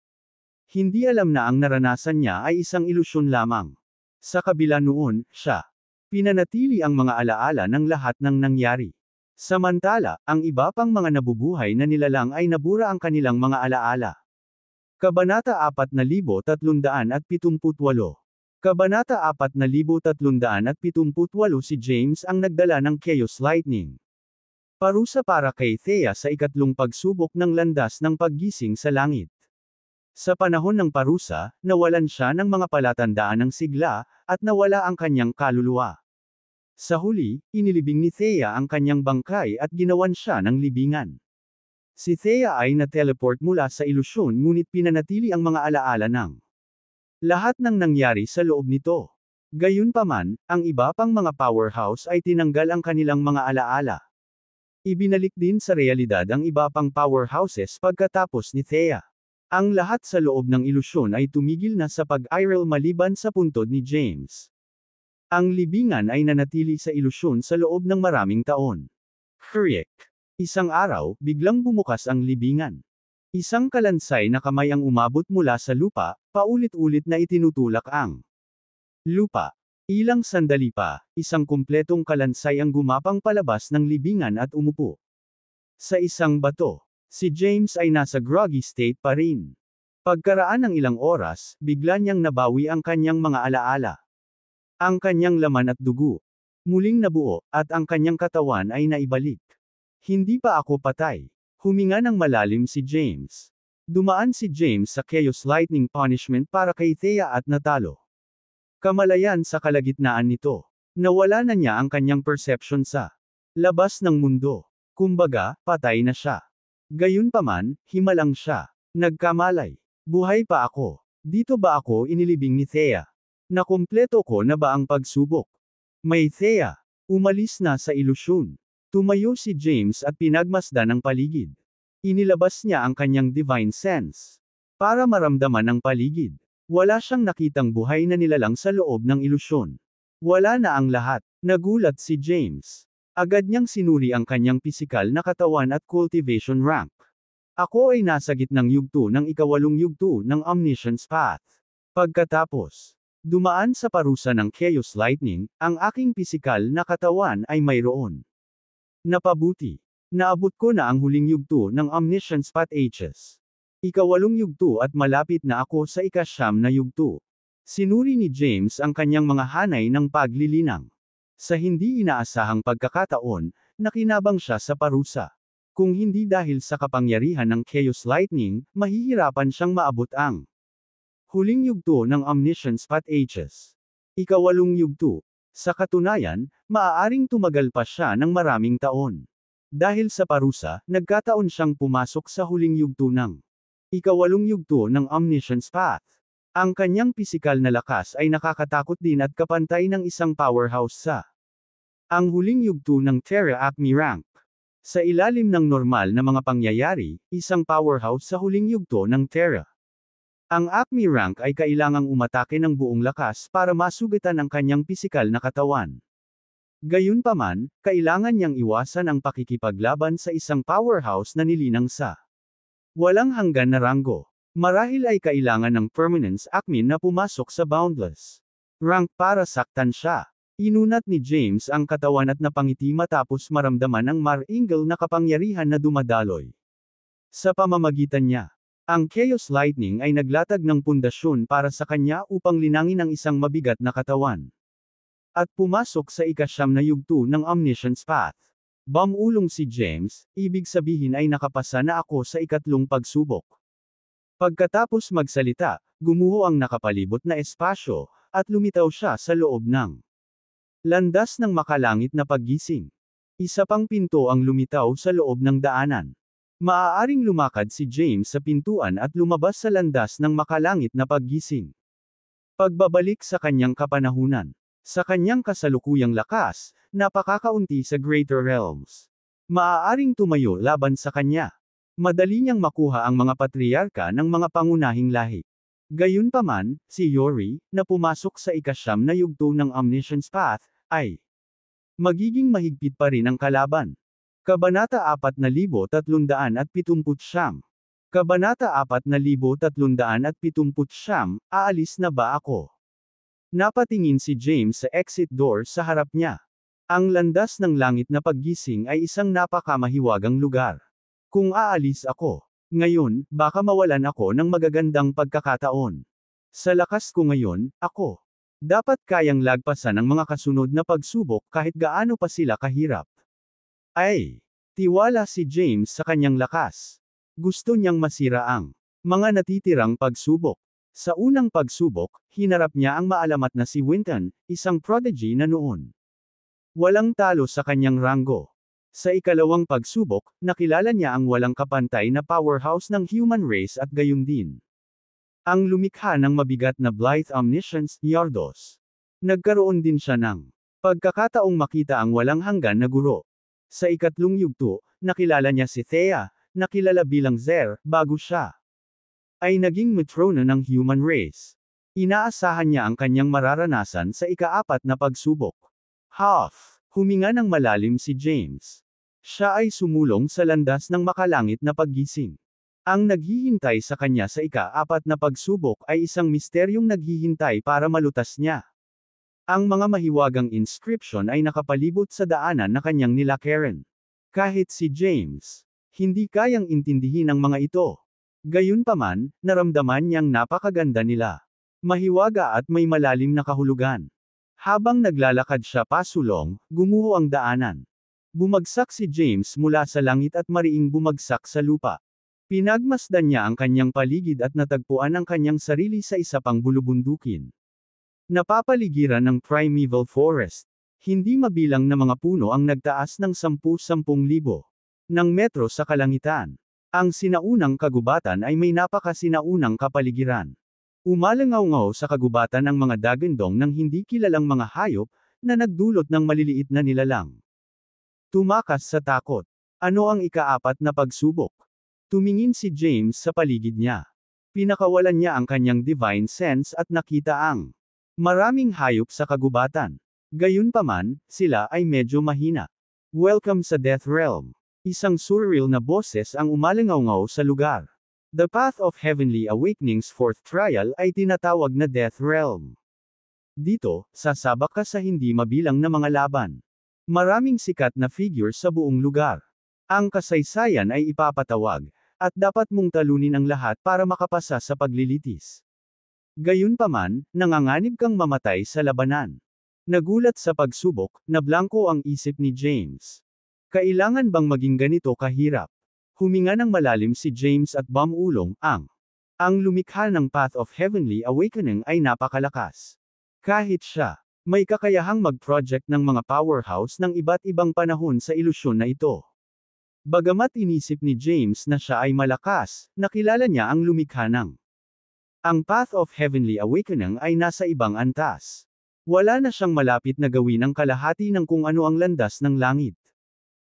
Hindi alam na ang naranasan niya ay isang ilusyon lamang. Sa kabila noon, siya pinanatili ang mga alaala ng lahat ng nangyari. Samantala, ang iba pang mga nabubuhay na nilalang ay nabura ang kanilang mga alaala. Kabanata 4378. Kabanata 4378 si James ang nagdala ng Chaos Lightning. Parusa para kay Thea sa ikatlong pagsubok ng landas ng paggising sa langit. Sa panahon ng parusa, nawalan siya ng mga palatandaan ng sigla, at nawala ang kanyang kaluluwa. Sa huli, inilibing ni Thea ang kanyang bangkay at ginawan siya ng libingan. Si Thea ay na-teleport mula sa ilusyon ngunit pinanatili ang mga alaala ng lahat ng nangyari sa loob nito. Gayunpaman, ang iba pang mga powerhouse ay tinanggal ang kanilang mga alaala. Ibinalik din sa realidad ang iba pang powerhouses pagkatapos ni Thea. Ang lahat sa loob ng ilusyon ay tumigil na sa pag-iral maliban sa puntod ni James. Ang libingan ay nanatili sa ilusyon sa loob ng maraming taon. Hurriek. Isang araw, biglang bumukas ang libingan. Isang kalansay na kamay ang umabot mula sa lupa, paulit-ulit na itinutulak ang lupa. Ilang sandali pa, isang kumpletong kalansay ang gumapang palabas ng libingan at umupo. Sa isang bato, si James ay nasa groggy state pa rin. Pagkaraan ng ilang oras, bigla niyang nabawi ang kanyang mga alaala. Ang kanyang laman at dugo muling nabuo, at ang kanyang katawan ay naibalik. Hindi pa ako patay. Huminga ng malalim si James. Dumaan si James sa Chaos Lightning punishment para kay Thea at natalo. Kamalayan sa kalagitnaan nito. Nawala na niya ang kanyang perception sa labas ng mundo. Kumbaga, patay na siya. Gayunpaman, himalang siya. Nagkamalay. Buhay pa ako. Dito ba ako inilibing ni Thea? Nakumpleto ko na ba ang pagsubok? May Thea. Umalis na sa ilusyon. Tumayo si James at pinagmasdan ang paligid. Inilabas niya ang kanyang divine sense para maramdaman ang paligid. Wala siyang nakitang buhay na nilalang sa loob ng ilusyon. Wala na ang lahat. Nagulat si James. Agad niyang sinuri ang kanyang pisikal na katawan at cultivation rank. Ako ay nasa gitnang yugto ng ikawalong yugto ng Omniscience Path. Pagkatapos dumaan sa parusa ng Chaos Lightning, ang aking pisikal na katawan ay mayroon. Napabuti. Naabot ko na ang huling yugto ng Omniscience Path H's. Ikawalong yugto at malapit na ako sa ikasyam na yugto. Sinuri ni James ang kanyang mga hanay ng paglilinang. Sa hindi inaasahang pagkakataon, nakinabang siya sa parusa. Kung hindi dahil sa kapangyarihan ng Chaos Lightning, mahihirapan siyang maabot ang huling yugto ng Omniscience Path H's. Ikawalong yugto. Sa katunayan, maaaring tumagal pa siya ng maraming taon. Dahil sa parusa, nagkataon siyang pumasok sa huling yugto ng ikawalong yugto ng Omniscience Path. Ang kanyang pisikal na lakas ay nakakatakot din at kapantay ng isang powerhouse sa ang huling yugto ng Terra Acme rank. Sa ilalim ng normal na mga pangyayari, isang powerhouse sa huling yugto ng Terra. Ang Acme rank ay kailangang umatake ng buong lakas para masugatan ang kanyang pisikal na katawan. Gayunpaman, kailangan niyang iwasan ang pakikipaglaban sa isang powerhouse na nilinang sa walang hanggan na ranggo. Marahil ay kailangan ng Permanence Acme na pumasok sa Boundless. rank para saktan siya. Inunat ni James ang katawan at napangiti matapos maramdaman ang maringal na kapangyarihan na dumadaloy sa pamamagitan niya. Ang Chaos Lightning ay naglatag ng pundasyon para sa kanya upang linangin ang isang mabigat na katawan. At pumasok sa ika-9 na yugto ng Omniscience Path. Bumulong si James, ibig sabihin ay nakapasa na ako sa ikatlong pagsubok. Pagkatapos magsalita, gumuho ang nakapalibot na espasyo, at lumitaw siya sa loob ng landas ng makalangit na paggising. Isa pang pinto ang lumitaw sa loob ng daanan. Maaaring lumakad si James sa pintuan at lumabas sa landas ng makalangit na paggising. Pagbabalik sa kanyang kapanahunan. Sa kanyang kasalukuyang lakas, napakakaunti sa Greater Realms. Maaaring tumayo laban sa kanya. Madali niyang makuha ang mga patriarka ng mga pangunahing lahi. Gayunpaman, si Yori, na pumasok sa ika-9 na yugto ng Omniscience Path, ay magiging mahigpit pa rin ang kalaban. Kabanata 4379. Kabanata 4379, aalis na ba ako? Napatingin si James sa exit door sa harap niya. Ang landas ng langit na paggising ay isang napakamahiwagang lugar. Kung aalis ako ngayon, baka mawalan ako ng magagandang pagkakataon. Sa lakas ko ngayon, ako dapat kayang lagpasan ang mga kasunod na pagsubok kahit gaano pa sila kahirap. Ay, tiwala si James sa kanyang lakas. Gusto niyang masira ang mga natitirang pagsubok. Sa unang pagsubok, hinarap niya ang maalamat na si Winton, isang prodigy na noon walang talo sa kanyang ranggo. Sa ikalawang pagsubok, nakilala niya ang walang kapantay na powerhouse ng human race at gayon din ang lumikha ng mabigat na Blithe Omniscience, Yardos. Nagkaroon din siya ng pagkakataong makita ang walang hanggan na guro. Sa ikatlong yugto, nakilala niya si Thea, na kilala bilang Zer, bago siya ay naging matrona ng human race. Inaasahan niya ang kanyang mararanasan sa ika-4 na pagsubok. Huminga ng malalim si James. Siya ay sumulong sa landas ng makalangit na paggising. Ang naghihintay sa kanya sa ika-4 na pagsubok ay isang misteryong naghihintay para malutas niya. Ang mga mahiwagang inscription ay nakapalibot sa daanan na kanyang nilakaran. Kahit si James hindi kayang intindihin ang mga ito. Gayunpaman, naramdaman niyang napakaganda nila. Mahiwaga at may malalim na kahulugan. Habang naglalakad siya pasulong, gumuho ang daanan. Bumagsak si James mula sa langit at mariing bumagsak sa lupa. Pinagmasdan niya ang kanyang paligid at natagpuan ang kanyang sarili sa isa pang bulubundukin. Napapaligiran ng primeval forest. Hindi mabilang na mga puno ang nagtaas ng 10,000 ng metro sa kalangitan. Ang sinaunang kagubatan ay may napakasinaunang kapaligiran. Umalangaw-ngaw sa kagubatan ang mga dagandong ng hindi kilalang mga hayop, na nagdulot ng maliliit na nilalang. Tumakas sa takot. Ano ang ika-4 na pagsubok? Tumingin si James sa paligid niya. Pinakawalan niya ang kanyang divine sense at nakita ang maraming hayop sa kagubatan. Gayunpaman, sila ay medyo mahina. Welcome sa Death Realm. Isang surreal na boses ang umalangaw-ngaw sa lugar. The Path of Heavenly Awakening's fourth trial ay tinatawag na Death Realm. Dito, sasabak ka sa hindi mabilang na mga laban. Maraming sikat na figure sa buong lugar. Ang kasaysayan ay ipapatawag, at dapat mong talunin ang lahat para makapasa sa paglilitis. Gayunpaman, nanganganib kang mamatay sa labanan. Nagulat sa pagsubok, na blanko ang isip ni James. Kailangan bang maging ganito kahirap? Huminga ng malalim si James at bumulong, ang lumikha ng Path of Heavenly Awakening ay napakalakas. Kahit siya, may kakayahang mag-project ng mga powerhouse ng iba't ibang panahon sa ilusyon na ito. Bagamat inisip ni James na siya ay malakas, nakilala niya ang lumikha ng ang Path of Heavenly Awakening ay nasa ibang antas. Wala na siyang malapit na gawin ang kalahati ng kung ano ang landas ng langit.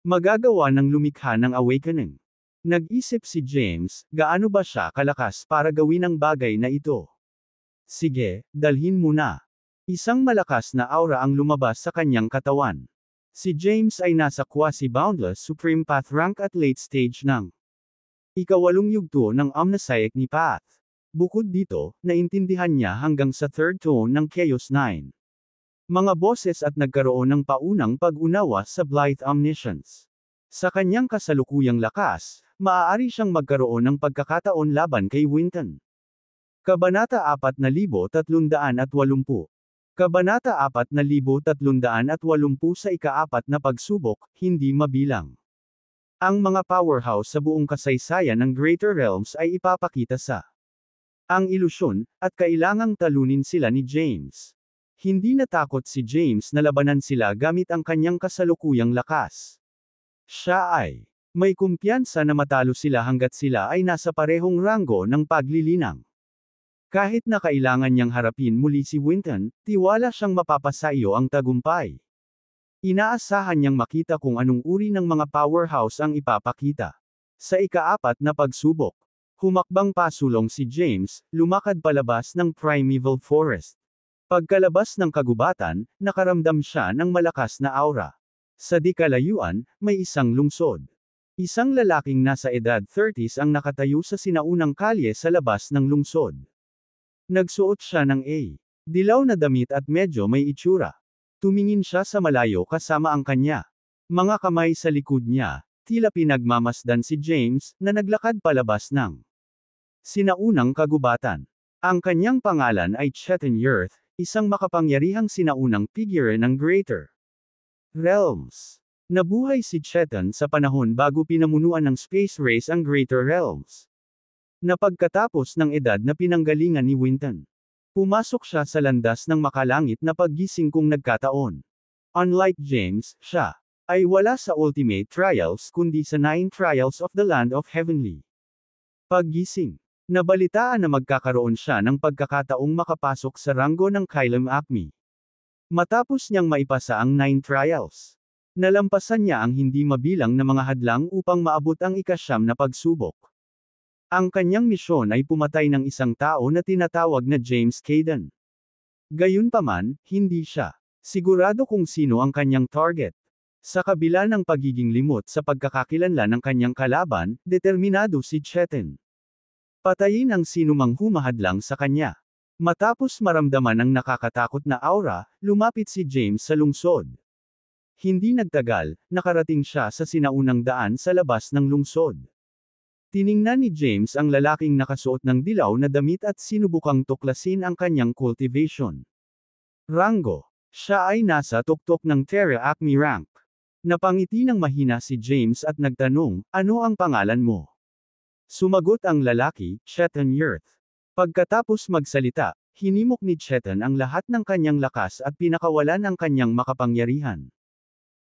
Magagawa ng lumikha ng awakening. Nag-isip si James, gaano ba siya kalakas para gawin ang bagay na ito? Sige, dalhin mo na. Isang malakas na aura ang lumabas sa kanyang katawan. Si James ay nasa quasi-boundless Supreme Path rank at late stage ng ika-8 yugto ng Omniscience Path. Bukod dito, naintindihan niya hanggang sa third tone ng Chaos 9. Mga boses at nagkaroon ng paunang pag-unawa sa Blithe Omniscience. Sa kanyang kasalukuyang lakas, maaari siyang magkaroon ng pagkakataon laban kay Winton. Kabanata 4380. Kabanata 4380 sa ika-4 na pagsubok, hindi mabilang. Ang mga powerhouse sa buong kasaysayan ng Greater Realms ay ipapakita sa ang ilusyon, at kailangang talunin sila ni James. Hindi natakot si James na labanan sila gamit ang kanyang kasalukuyang lakas. Siya ay may kumpiyansa na matalo sila hanggat sila ay nasa parehong ranggo ng paglilinang. Kahit na kailangan niyang harapin muli si Winton, tiwala siyang mapapasaiyo ang tagumpay. Inaasahan niyang makita kung anong uri ng mga powerhouse ang ipapakita. Sa ika-4 na pagsubok, humakbang pasulong si James, lumakad palabas ng Primeval Forest. Pagkalabas ng kagubatan, nakaramdam siya ng malakas na aura. Sa di kalayuan, may isang lungsod. Isang lalaking nasa edad 30s ang nakatayo sa sinaunang kalye sa labas ng lungsod. Nagsuot siya ng dilaw na damit at medyo may itsura. Tumingin siya sa malayo kasama ang kanya mga kamay sa likod niya. Tila pinagmamasdan si James, na naglakad palabas ng sinaunang kagubatan. Ang kanyang pangalan ay Chetan Yurth, isang makapangyarihang sinaunang figure ng Greater Realms. Nabuhay si Chetan sa panahon bago pinamunuan ng Space Race ang Greater Realms. Napagkatapos ng edad na pinanggalingan ni Winton, pumasok siya sa landas ng makalangit na paggising kung nagkataon. Unlike James, siya ay wala sa Ultimate Trials kundi sa 9 Trials of the Land of Heavenly. Paggising, nabalitaan na magkakaroon siya ng pagkakataong makapasok sa ranggo ng Kylem Acme. Matapos niyang maipasa ang 9 Trials, nalampasan niya ang hindi mabilang na mga hadlang upang maabot ang ika-9 na pagsubok. Ang kanyang misyon ay pumatay ng isang tao na tinatawag na James Caden. Gayunpaman, hindi siya sigurado kung sino ang kanyang target. Sa kabila ng pagiging limot sa pagkakakilanlan ng kanyang kalaban, determinado si Chetan patayin ang sinumang humahadlang sa kanya. Matapos maramdaman ang nakakatakot na aura, lumapit si James sa lungsod. Hindi nagtagal, nakarating siya sa sinaunang daan sa labas ng lungsod. Tiningnan ni James ang lalaking nakasuot ng dilaw na damit at sinubukang tuklasin ang kanyang cultivation rango. Siya ay nasa tuktok ng Terra Acme rank. Napangiti ng mahina si James at nagtanong, "Ano ang pangalan mo?" Sumagot ang lalaki, Chetan Yurth. Pagkatapos magsalita, hinimok ni Chetan ang lahat ng kanyang lakas at pinakawalan ang kanyang makapangyarihan.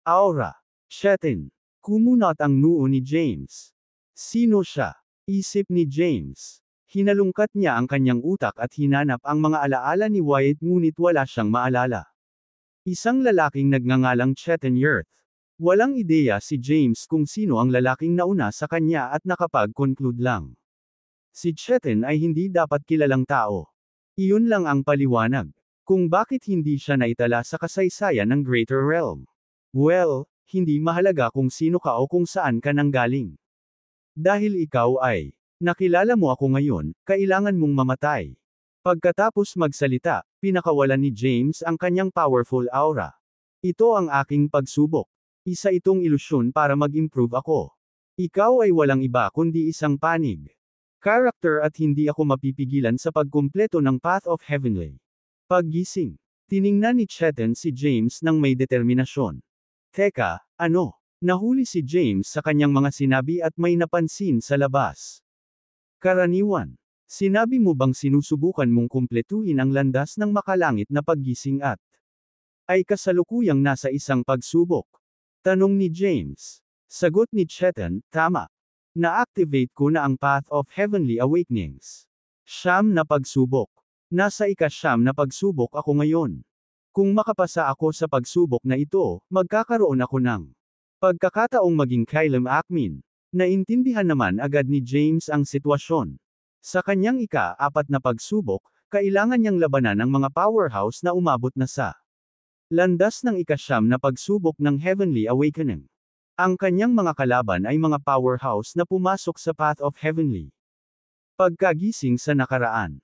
Aura. Chetan. Kumunot ang noo ni James. Sino siya? Isip ni James. Hinalungkat niya ang kanyang utak at hinanap ang mga alaala ni Wyatt ngunit wala siyang maalala. Isang lalaking nagngangalang Chetan Yurth. Walang ideya si James kung sino ang lalaking nauna sa kanya at nakapag-conclude lang. Si Chetan ay hindi dapat kilalang tao. Iyon lang ang paliwanag kung bakit hindi siya naitala sa kasaysayan ng Greater Realm. Well, hindi mahalaga kung sino ka o kung saan ka nanggaling. Dahil ikaw ay nakilala mo ako ngayon, kailangan mong mamatay. Pagkatapos magsalita, pinakawalan ni James ang kanyang powerful aura. Ito ang aking pagsubok. Isa itong ilusyon para mag-improve ako. Ikaw ay walang iba kundi isang panig character at hindi ako mapipigilan sa pagkumpleto ng Path of Heavenly. Paggising, tiningnan ni Chetan si James ng may determinasyon. Teka, ano? Nahuli si James sa kanyang mga sinabi at may napansin sa labas. Karaniwan. Sinabi mo bang sinusubukan mong kumpletuhin ang landas ng makalangit na paggising at ay kasalukuyang nasa isang pagsubok? Tanong ni James. Sagot ni Chetan, tama. Na-activate ko na ang Path of Heavenly Awakenings. 9 na pagsubok. Nasa ika-9 na pagsubok ako ngayon. Kung makapasa ako sa pagsubok na ito, magkakaroon ako ng pagkakataong maging Kylem Acme. Naintindihan naman agad ni James ang sitwasyon. Sa kanyang ika-4 na pagsubok, kailangan niyang labanan ang mga powerhouse na umabot na sa landas ng ika-9 na pagsubok ng Heavenly Awakening. Ang kanyang mga kalaban ay mga powerhouse na pumasok sa Path of Heavenly. Pagkagising sa nakaraan.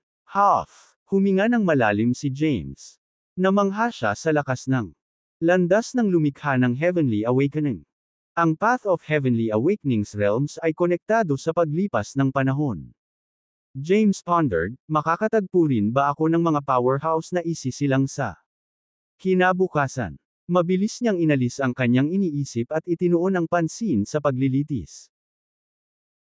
Huminga ng malalim si James. Namangha siya sa lakas ng landas ng lumikha ng Heavenly Awakening. Ang Path of Heavenly Awakening's realms ay konektado sa paglipas ng panahon. James pondered, makakatagpo rin ba ako ng mga powerhouse na isisilang sa kinabukasan? Mabilis niyang inalis ang kanyang iniisip at itinuon ang pansin sa paglilitis.